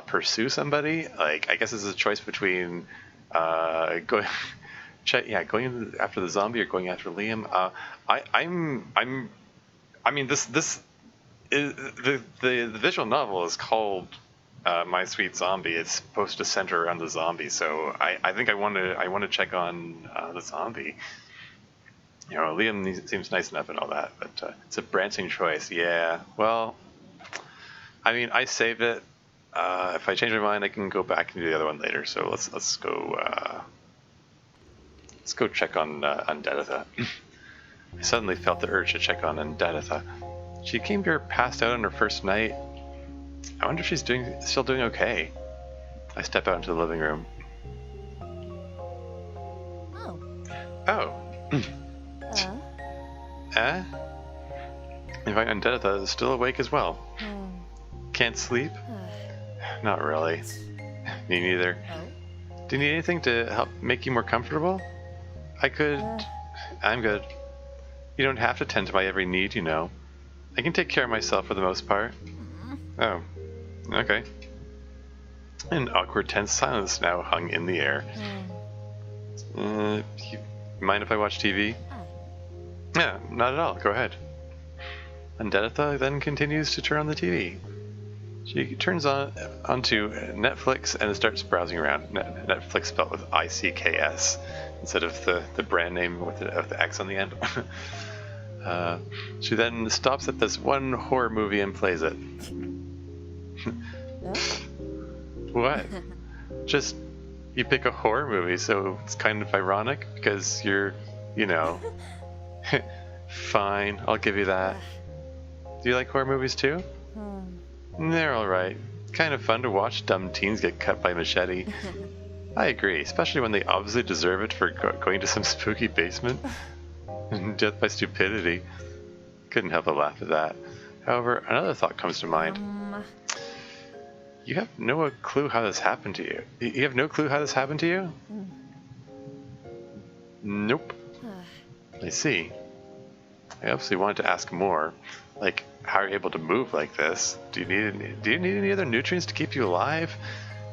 pursue somebody. Like I guess this is a choice between going. Going after the zombie or going after Liam. I mean, this is the visual novel is called My Sweet Zombie. It's supposed to center around the zombie, so I think I want to check on the zombie. You know, Liam seems nice enough and all that, but it's a branching choice. Yeah. Well, I mean, I saved it. If I change my mind, I can go back and do the other one later. So let's go. Let's go check on Undeaditha. I suddenly felt the urge to check on Undeaditha. She came here passed out on her first night. I wonder if she's still doing okay. I step out into the living room. Oh. I find Undeaditha is still awake as well. Can't sleep? Not really. Me neither. Do you need anything to help make you more comfortable? I'm good. You don't have to tend to my every need, you know. I can take care of myself for the most part. Oh, okay. An awkward, tense silence now hung in the air. You mind if I watch TV? Yeah, not at all. Go ahead. Undeaditha then continues to turn on the TV. She turns onto Netflix and starts browsing around. Netflix spelled with ICKS instead of the brand name with the X on the end. She then stops at this one horror movie and plays it. What? Just, you pick a horror movie, so it's kind of ironic because you're, you know, fine, I'll give you that. Do you like horror movies too? They're alright. Kind of fun to watch dumb teens get cut by machete. I agree, especially when they obviously deserve it for going to some spooky basement. Death by stupidity. Couldn't help but laugh at that. However, another thought comes to mind. You have no clue how this happened to you. You have no clue how this happened to you? Nope. I see. I obviously wanted to ask more, like, how are you able to move like this? Do you need any other nutrients to keep you alive?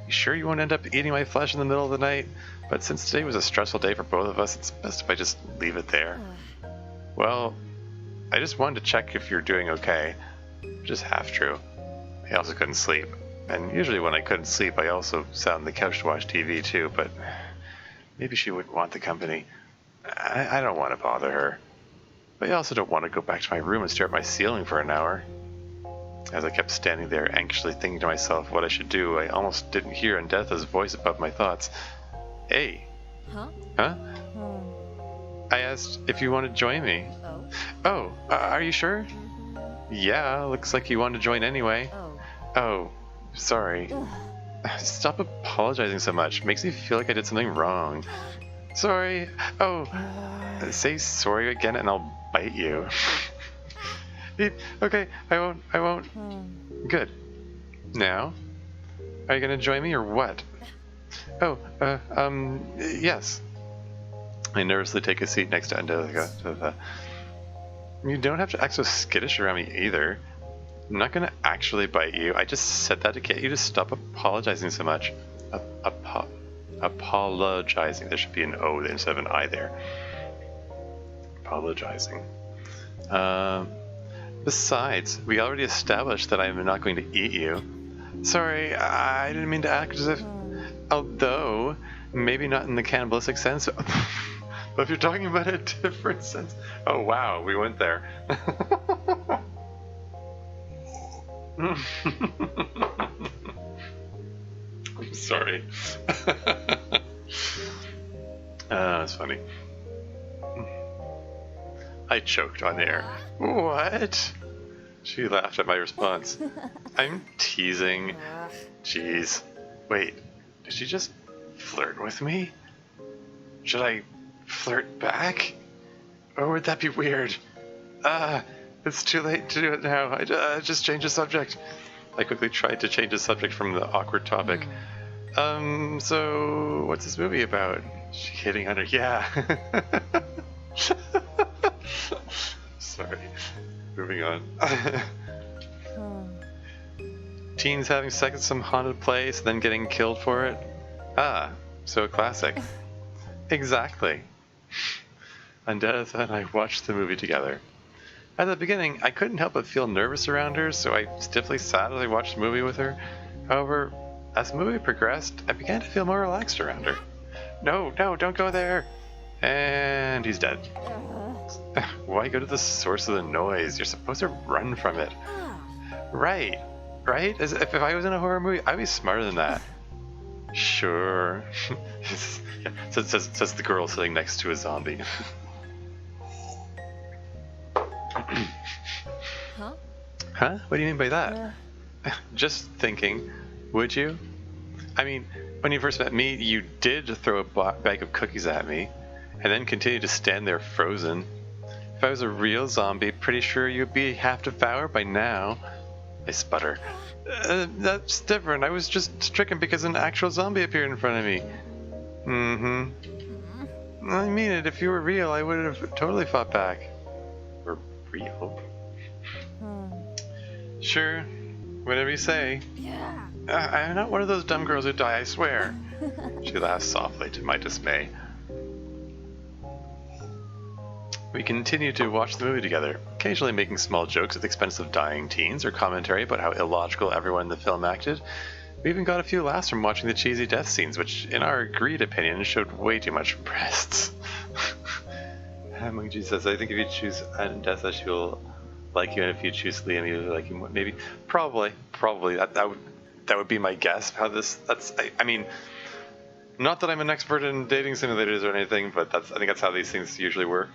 You sure you won't end up eating my flesh in the middle of the night? But since today was a stressful day for both of us, it's best if I just leave it there. Well, I just wanted to check if you're doing okay. Which is half true. I also couldn't sleep. And usually when I couldn't sleep, I also sat on the couch to watch TV too, but maybe she wouldn't want the company. I don't want to bother her. But I also don't want to go back to my room and stare at my ceiling for an hour. As I kept standing there anxiously thinking to myself what I should do, I almost didn't hear Andetha's voice above my thoughts. Hey. Huh? Huh? I asked if you want to join me. Oh, are you sure? Yeah, looks like you want to join anyway. Oh, sorry. Stop apologizing so much. Makes me feel like I did something wrong. Sorry. Oh, say sorry again and I'll bite you. Okay, I won't. Good. Now? Are you gonna join me or what? Oh, yes. I nervously take a seat next to Angelica. You don't have to act so skittish around me either. I'm not gonna actually bite you. I just said that to get you to stop apologizing so much. Apologizing. There should be an O instead of an I there. Apologizing. Besides, we already established that I'm not going to eat you. Sorry, I didn't mean to act as if... Although, maybe not in the cannibalistic sense, but if you're talking about a different sense... Oh wow, we went there. I'm sorry. That's funny. I choked on air. What? She laughed at my response. I'm teasing. Jeez. Wait, did she just flirt with me? Should I flirt back? Or would that be weird? It's too late to do it now. I just changed the subject. I quickly tried to change the subject from the awkward topic. So what's this movie about? She hitting on her. Yeah. Sorry. Moving on. Teens having sex at some haunted place, then getting killed for it. Ah, so a classic. Exactly. Andetha and I watched the movie together. At the beginning, I couldn't help but feel nervous around her, so I stiffly sat as I watched the movie with her. However, as the movie progressed, I began to feel more relaxed around her. No, don't go there! And he's dead. Why go to the source of the noise? You're supposed to run from it. Right? As if I was in a horror movie, I'd be smarter than that. Sure. Yeah, says the girl sitting next to a zombie. Huh? What do you mean by that? Just thinking. Would you? I mean, when you first met me, you did throw a bag of cookies at me, and then continue to stand there frozen. If I was a real zombie, pretty sure you'd be half devoured by now. I sputter. That's different. I was just stricken because an actual zombie appeared in front of me. Mm-hmm. I mean it. If you were real, I would have totally fought back. We're real? Sure. Whatever you say. Yeah. I'm not one of those dumb girls who die, I swear. She laughed softly to my dismay. We continued to watch the movie together, occasionally making small jokes at the expense of dying teens or commentary about how illogical everyone in the film acted. We even got a few laughs from watching the cheesy death scenes, which, in our agreed opinion, showed way too much breasts. Mungji says, I think if you choose Andetha, she will like you, and if you choose Liam, you like him. Maybe, probably. That would be my guess. How this? I mean, not that I'm an expert in dating simulators or anything, but I think that's how these things usually work.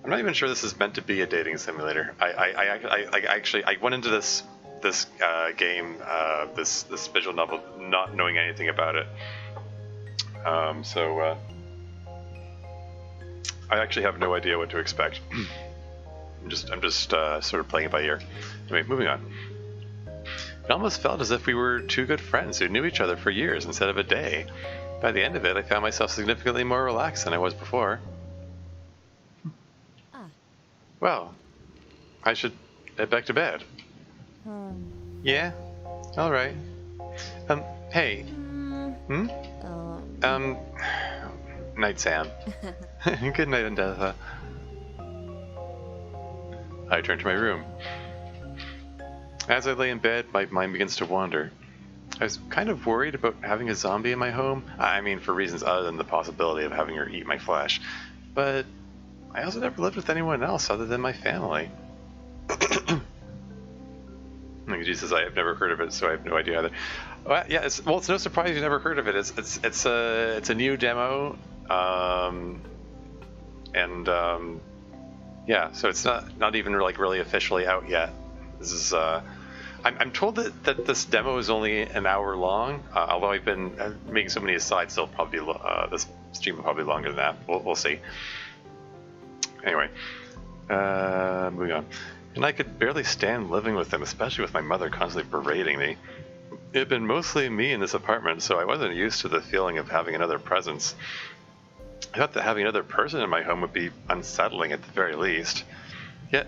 I'm not even sure this is meant to be a dating simulator. I went into this game, this visual novel, not knowing anything about it. So I actually have no idea what to expect. I'm just sort of playing it by ear. Anyway, moving on. It almost felt as if we were two good friends who knew each other for years instead of a day. By the end of it, I found myself significantly more relaxed than I was before. Well, I should head back to bed. Yeah? Alright. Hey. Hmm? Night, Sam. Good night, Andetha. I turn to my room. As I lay in bed, my mind begins to wander. I was kind of worried about having a zombie in my home. I mean, for reasons other than the possibility of having her eat my flesh. But I also never lived with anyone else other than my family. Jesus, I have never heard of it, so I have no idea either. Well, yeah, it's no surprise you never heard of it. It's a new demo, yeah, so it's not even like really officially out yet. This is I'm told that this demo is only an hour long. Although I've been making so many asides, so probably this stream will probably be longer than that. We'll see. Anyway, moving on. And I could barely stand living with them, especially with my mother constantly berating me. It had been mostly me in this apartment, so I wasn't used to the feeling of having another presence. I thought that having another person in my home would be unsettling at the very least. Yet,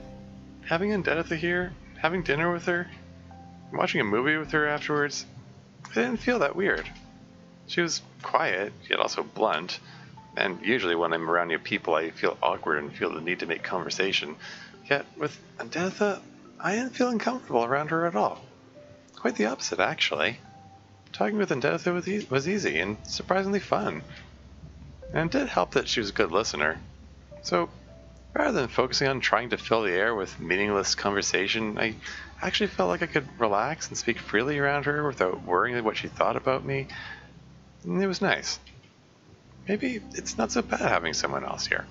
having Andetha here, having dinner with her, watching a movie with her afterwards, I didn't feel that weird. She was quiet, yet also blunt, and usually when I'm around new people I feel awkward and feel the need to make conversation. Yet with Andetha, I didn't feel uncomfortable around her at all. Quite the opposite, actually. Talking with Andetha was easy and surprisingly fun. And it did help that she was a good listener. So, rather than focusing on trying to fill the air with meaningless conversation, I actually felt like I could relax and speak freely around her without worrying what she thought about me. And it was nice. Maybe it's not so bad having someone else here.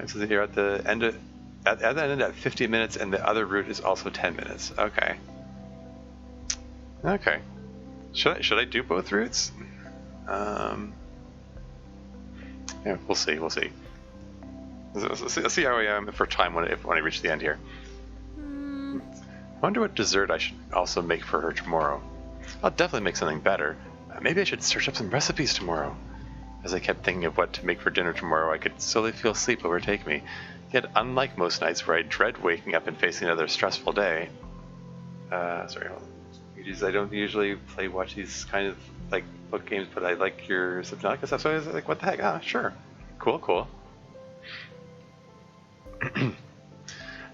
So you're at the end at 50 minutes, and the other route is also 10 minutes. Okay. Okay. Should I do both routes? Yeah, we'll see. Let's see how I am for time when I reach the end here. I wonder what dessert I should also make for her tomorrow. I'll definitely make something better. Maybe I should search up some recipes tomorrow. As I kept thinking of what to make for dinner tomorrow, I could slowly feel sleep overtake me. Yet, unlike most nights where I dread waking up and facing another stressful day... sorry, hold on. I don't usually watch these kind of, like, book games, but I like your Subnautica stuff, so I was like, what the heck? Ah, sure. Cool.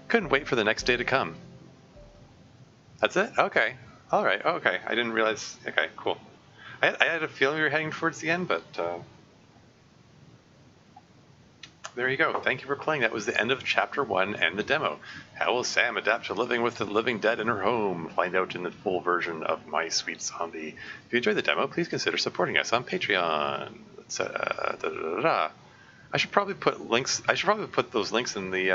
Couldn't wait for the next day to come. That's it? Okay. Alright, okay. I didn't realize... Okay, cool. I had a feeling we were heading towards the end, but... there you go. Thank you for playing. That was the end of Chapter 1 and the demo. How will Sam adapt to living with the living dead in her home? Find out in the full version of My Sweet Zombie. If you enjoyed the demo, please consider supporting us on Patreon. I should probably put links. I should probably put those links in the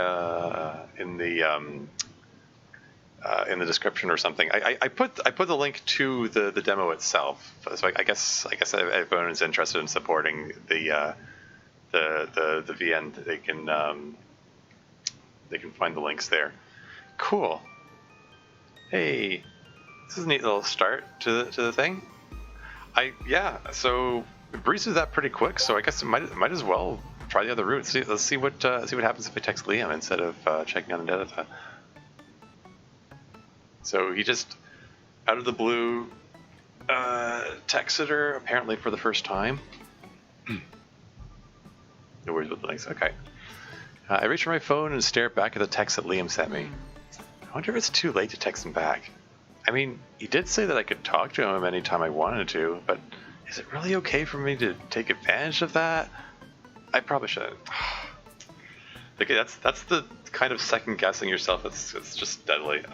description or something. I put the link to the demo itself. So I guess everyone is interested in supporting the VN, they can find the links there. Cool. Hey, this is a neat little start to the thing. So it breezes that pretty quick. So I guess it might as well try the other route. Let's see what happens if I text Liam instead of checking on Andetha. So he just out of the blue texted her apparently for the first time. No worries with the links. Okay. I reach for my phone and stare back at the text that Liam sent me. I wonder if it's too late to text him back. I mean, he did say that I could talk to him anytime I wanted to, but is it really okay for me to take advantage of that? I probably shouldn't. Okay, that's the kind of second guessing yourself. It's just deadly.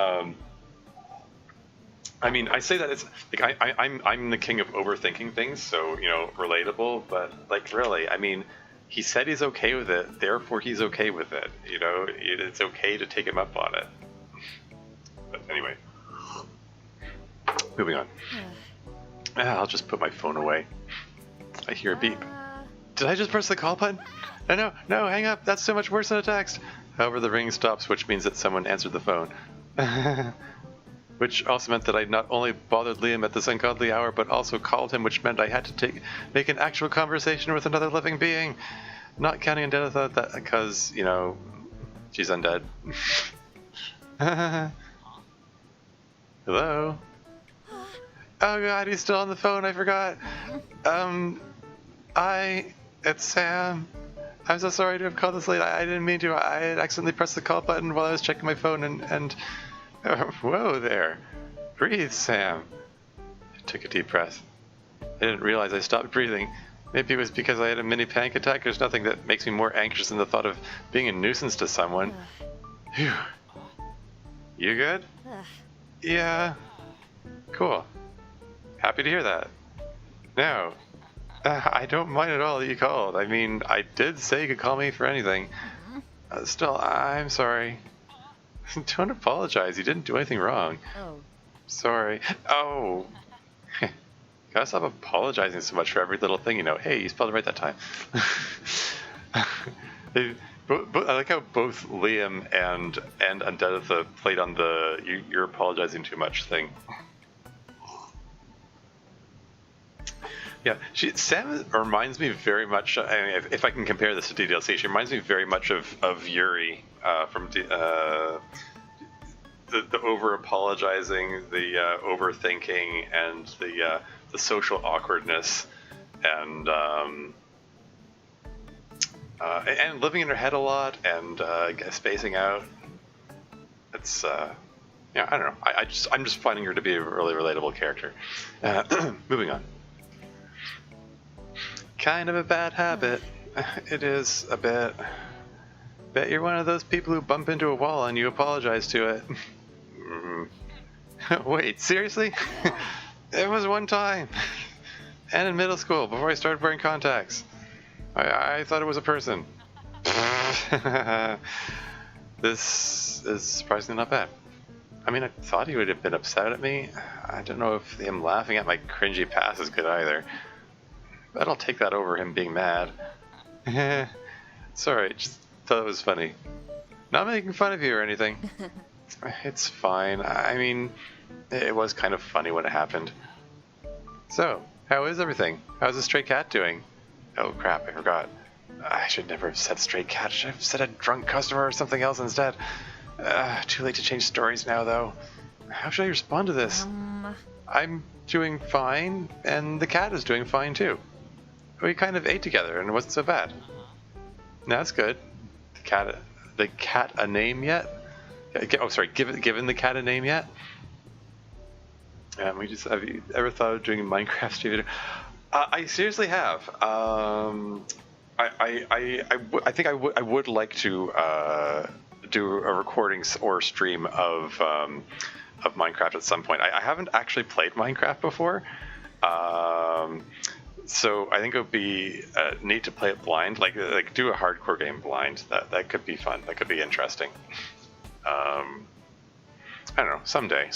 I mean, I say that it's like I'm the king of overthinking things, so relatable. But like, really, I mean. He said he's okay with it, therefore he's okay with it. It's okay to take him up on it. But anyway, moving on. I'll just put my phone away. I hear a beep. Did I just press the call button? No, hang up. That's so much worse than a text. However, the ring stops, which means that someone answered the phone. Which also meant that I not only bothered Liam at this ungodly hour, but also called him, which meant I had to make an actual conversation with another living being. Not counting Andetha, because, She's undead. Hello? Oh god, he's still on the phone, I forgot. It's Sam. I'm so sorry to have called this late. I didn't mean to. I had accidentally pressed the call button while I was checking my phone and whoa there. Breathe, Sam. I took a deep breath. I didn't realize I stopped breathing. Maybe it was because I had a mini panic attack. There's nothing that makes me more anxious than the thought of being a nuisance to someone. Phew. You good? Yeah. Cool. Happy to hear that. No. I don't mind at all that you called. I mean, I did say you could call me for anything. Still, I'm sorry. Don't apologize. You didn't do anything wrong. Oh. Sorry. Oh. Gotta stop apologizing so much for every little thing, you know. Hey, you spelled it right that time. I like how both Liam and Undeditha played on the you're apologizing too much thing. Yeah, Sam reminds me very much. I mean, if I can compare this to DDLC, she reminds me very much of Yuri from the over apologizing, the overthinking, and the social awkwardness, and living in her head a lot and spacing out. It's yeah, I don't know. I'm just finding her to be a really relatable character. Moving on. Kind of a bad habit. It is a bit. Bet you're one of those people who bump into a wall and you apologize to it. Wait, seriously? It was one time. And in middle school, before I started wearing contacts. I thought it was a person. This is surprisingly not bad. I mean, I thought he would have been upset at me. I don't know if him laughing at my cringy past is good either. But I'll take that over him being mad. Sorry, just thought it was funny. Not making fun of you or anything. It's fine. I mean, it was kind of funny when it happened. So, how is everything? How's the stray cat doing? Oh crap, I forgot. I should never have said stray cat. I should have said a drunk customer or something else instead. Too late to change stories now, though. How should I respond to this? I'm doing fine, and the cat is doing fine, too. We kind of ate together, and it wasn't so bad. That's good. The cat a name yet? Oh, sorry, given the cat a name yet? Have you ever thought of doing a Minecraft video? I seriously have. I think I would like to do a recording or stream of Minecraft at some point. I haven't actually played Minecraft before, so I think it would be neat to play it blind, like do a hardcore game blind. That could be fun. That could be interesting. I don't know, someday.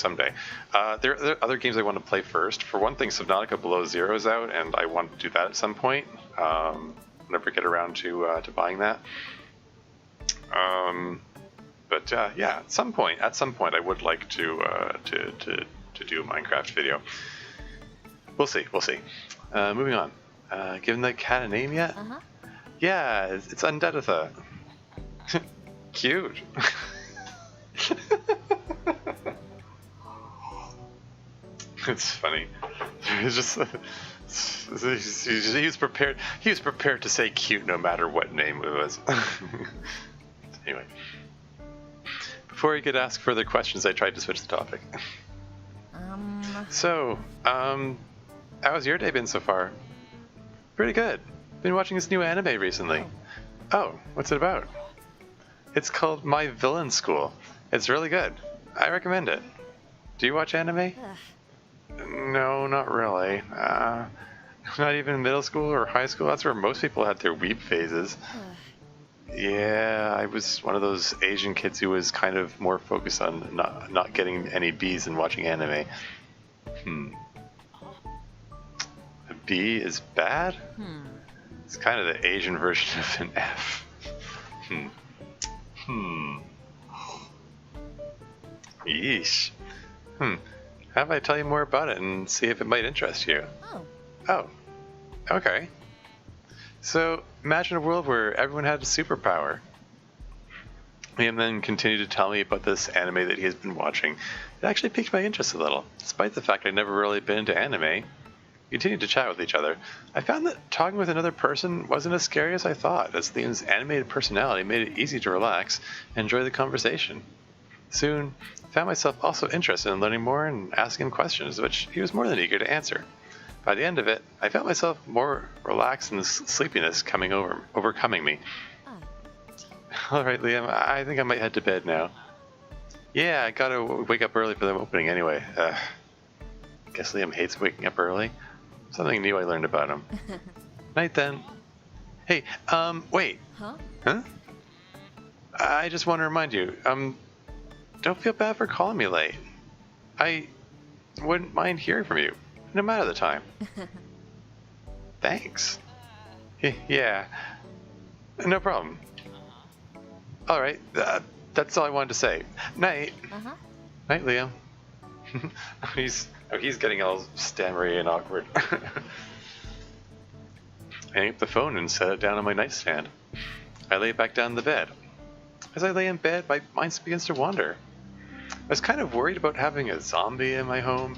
There are other games I want to play first. For one thing, Subnautica Below Zero is out, and I want to do that at some point. Whenever I get around to buying that. But yeah, at some point, I would like to do a Minecraft video. We'll see. Moving on. Given the cat a name yet? Yeah, it's Undeditha. Cute. It's funny. It's just he was prepared. He was prepared to say cute no matter what name it was. Anyway, before you could ask further questions, I tried to switch the topic. So, how's your day been so far? Pretty good. Been watching this new anime recently. Oh, what's it about? It's called My Villain School. It's really good. I recommend it. Do you watch anime? No, not really. Not even middle school or high school. That's where most people had their weeb phases. Yeah, I was one of those Asian kids who was kind of more focused on not getting any B's and watching anime. A B is bad? It's kind of the Asian version of an F. Yeesh. How about I tell you more about it and see if it might interest you? Oh. Okay. So, imagine a world where everyone had a superpower. Liam then continued to tell me about this anime that he has been watching. It actually piqued my interest a little, despite the fact I'd never really been into anime. We continued to chat with each other. I found that talking with another person wasn't as scary as I thought, as Liam's animated personality made it easy to relax and enjoy the conversation. Soon, I found myself also interested in learning more and asking him questions, which he was more than eager to answer. By the end of it, I felt myself more relaxed and the sleepiness overcoming me. Alright, Liam, I think I might head to bed now. Yeah, I gotta wake up early for the opening anyway. Guess Liam hates waking up early. Something new I learned about him. Night then. Hey, wait. Huh? I just want to remind you, don't feel bad for calling me late. I wouldn't mind hearing from you, no matter the time. Thanks. Yeah, no problem. Alright, that's all I wanted to say. Night. Night, Liam. He's getting all stammery and awkward. I hang up the phone and set it down on my nightstand. I lay back down in the bed. As I lay in bed, my mind begins to wander. I was kind of worried about having a zombie in my home.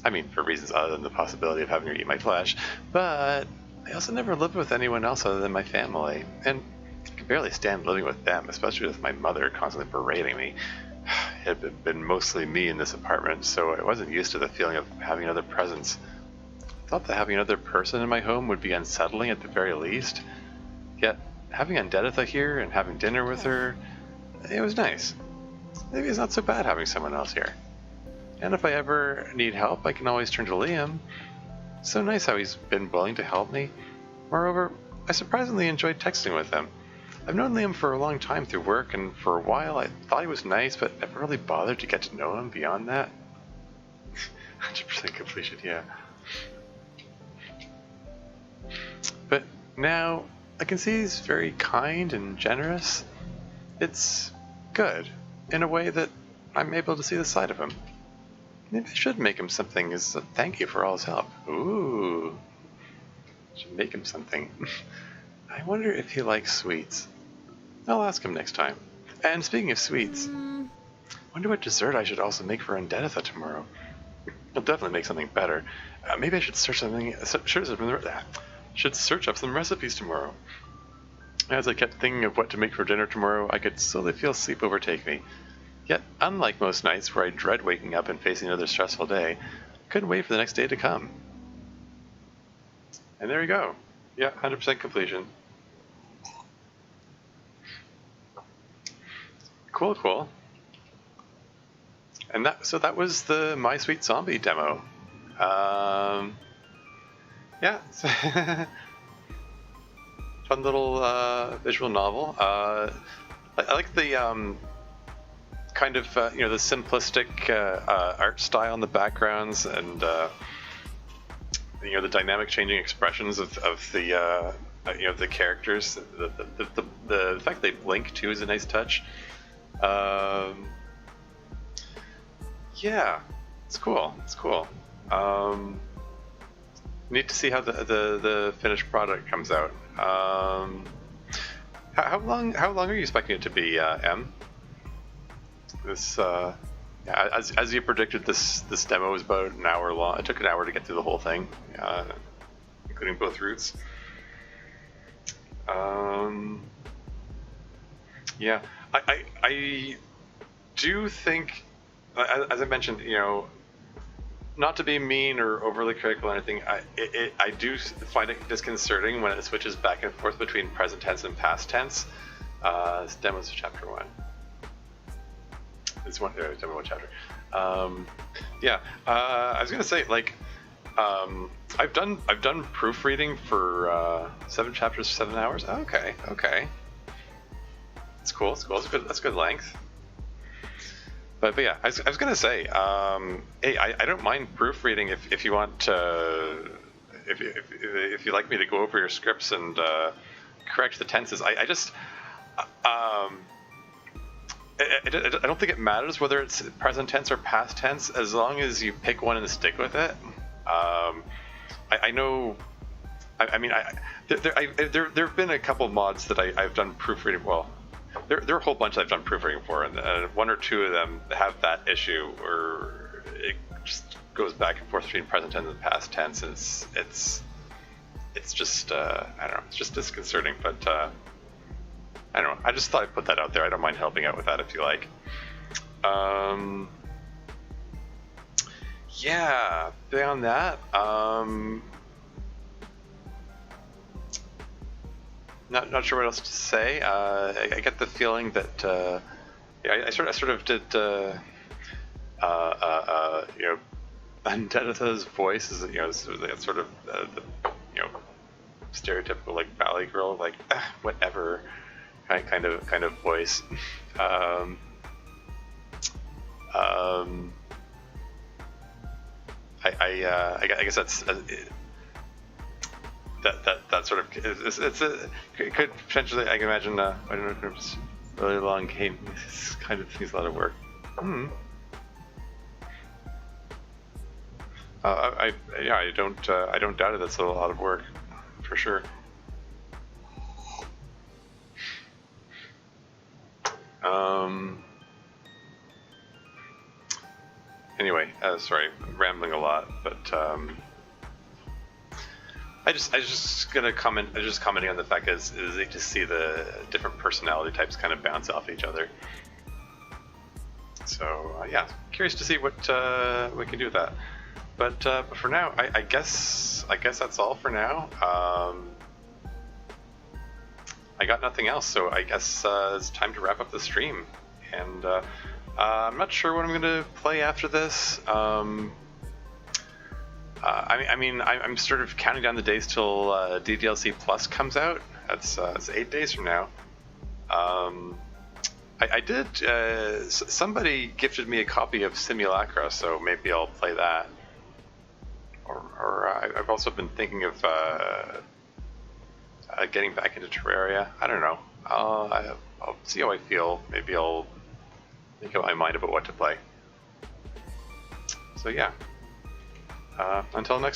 I mean, for reasons other than the possibility of having her eat my flesh. But I also never lived with anyone else other than my family. And I could barely stand living with them, especially with my mother constantly berating me. It had been mostly me in this apartment, so I wasn't used to the feeling of having another presence. I thought that having another person in my home would be unsettling at the very least. Yet, having Undeaditha here and having dinner with her, it was nice. Maybe it's not so bad having someone else here. And if I ever need help, I can always turn to Liam. It's so nice how he's been willing to help me. Moreover, I surprisingly enjoyed texting with him. I've known Liam for a long time through work, and for a while I thought he was nice, but never really bothered to get to know him beyond that. 100% completion, yeah. But now, I can see he's very kind and generous. It's good, in a way that I'm able to see the side of him. Maybe I should make him something as a thank you for all his help. Ooh. Should make him something. I wonder if he likes sweets. I'll ask him next time. And speaking of sweets, wonder what dessert I should also make for Undeaditha tomorrow. I'll definitely make something better. Maybe I should search up some recipes tomorrow. As I kept thinking of what to make for dinner tomorrow, I could slowly feel sleep overtake me. Yet, unlike most nights where I dread waking up and facing another stressful day, I couldn't wait for the next day to come. And there we go. Yeah, 100% completion. Cool. And that was the My Sweet Zombie demo. Yeah. Fun little visual novel. I like the kind of the simplistic art style in the backgrounds, and the dynamic changing expressions of the the characters. The fact they blink too is a nice touch. Yeah, it's cool. Need to see how the finished product comes out. How long are you expecting it to be, M? This as you predicted, this demo was about an hour long. It took an hour to get through the whole thing, including both routes. Yeah, I do think, as I mentioned, not to be mean or overly critical or anything, I do find it disconcerting when it switches back and forth between present tense and past tense. This demo's chapter 1. It's demo 1 chapter. I was gonna say, I've done proofreading for 7 chapters, 7 hours. Okay. It's cool. That's good length. But yeah, I was gonna say, hey, I don't mind proofreading if you want to, if you like me to go over your scripts and correct the tenses. I don't think it matters whether it's present tense or past tense, as long as you pick one and stick with it. I know. There have been a couple mods that I've done proofreading. Well, there are a whole bunch I've done proofreading for, and one or two of them have that issue where it just goes back and forth between present tense and past tense, and it's just I don't know, it's just disconcerting. But I don't know. I just thought I'd put that out there. I don't mind helping out with that if you like. Yeah. Beyond that, not sure what else to say. I get the feeling that yeah, I sort of did you know, Vendetta voice is, you know, sort of the, you know, stereotypical like Valley Girl, like whatever kind of voice. I guess that's that sort of it could potentially, I can imagine. I don't know if it's a really long game. This kind of thing's a lot of work. Yeah, I don't doubt it. That's a lot of work, for sure. Anyway, sorry, I'm rambling a lot, but I just gonna comment. I'm just commenting on the fact that it's easy to see the different personality types kind of bounce off each other. So yeah, curious to see what we can do with that. But for now, I guess that's all for now. I got nothing else, so I guess it's time to wrap up the stream. And I'm not sure what I'm gonna play after this. I mean, I'm sort of counting down the days till DDLC Plus comes out. That's 8 days from now. I did. Somebody gifted me a copy of Simulacra, so maybe I'll play that. Or I've also been thinking of getting back into Terraria. I don't know. I'll see how I feel. Maybe I'll make up my mind about what to play. So yeah. Until next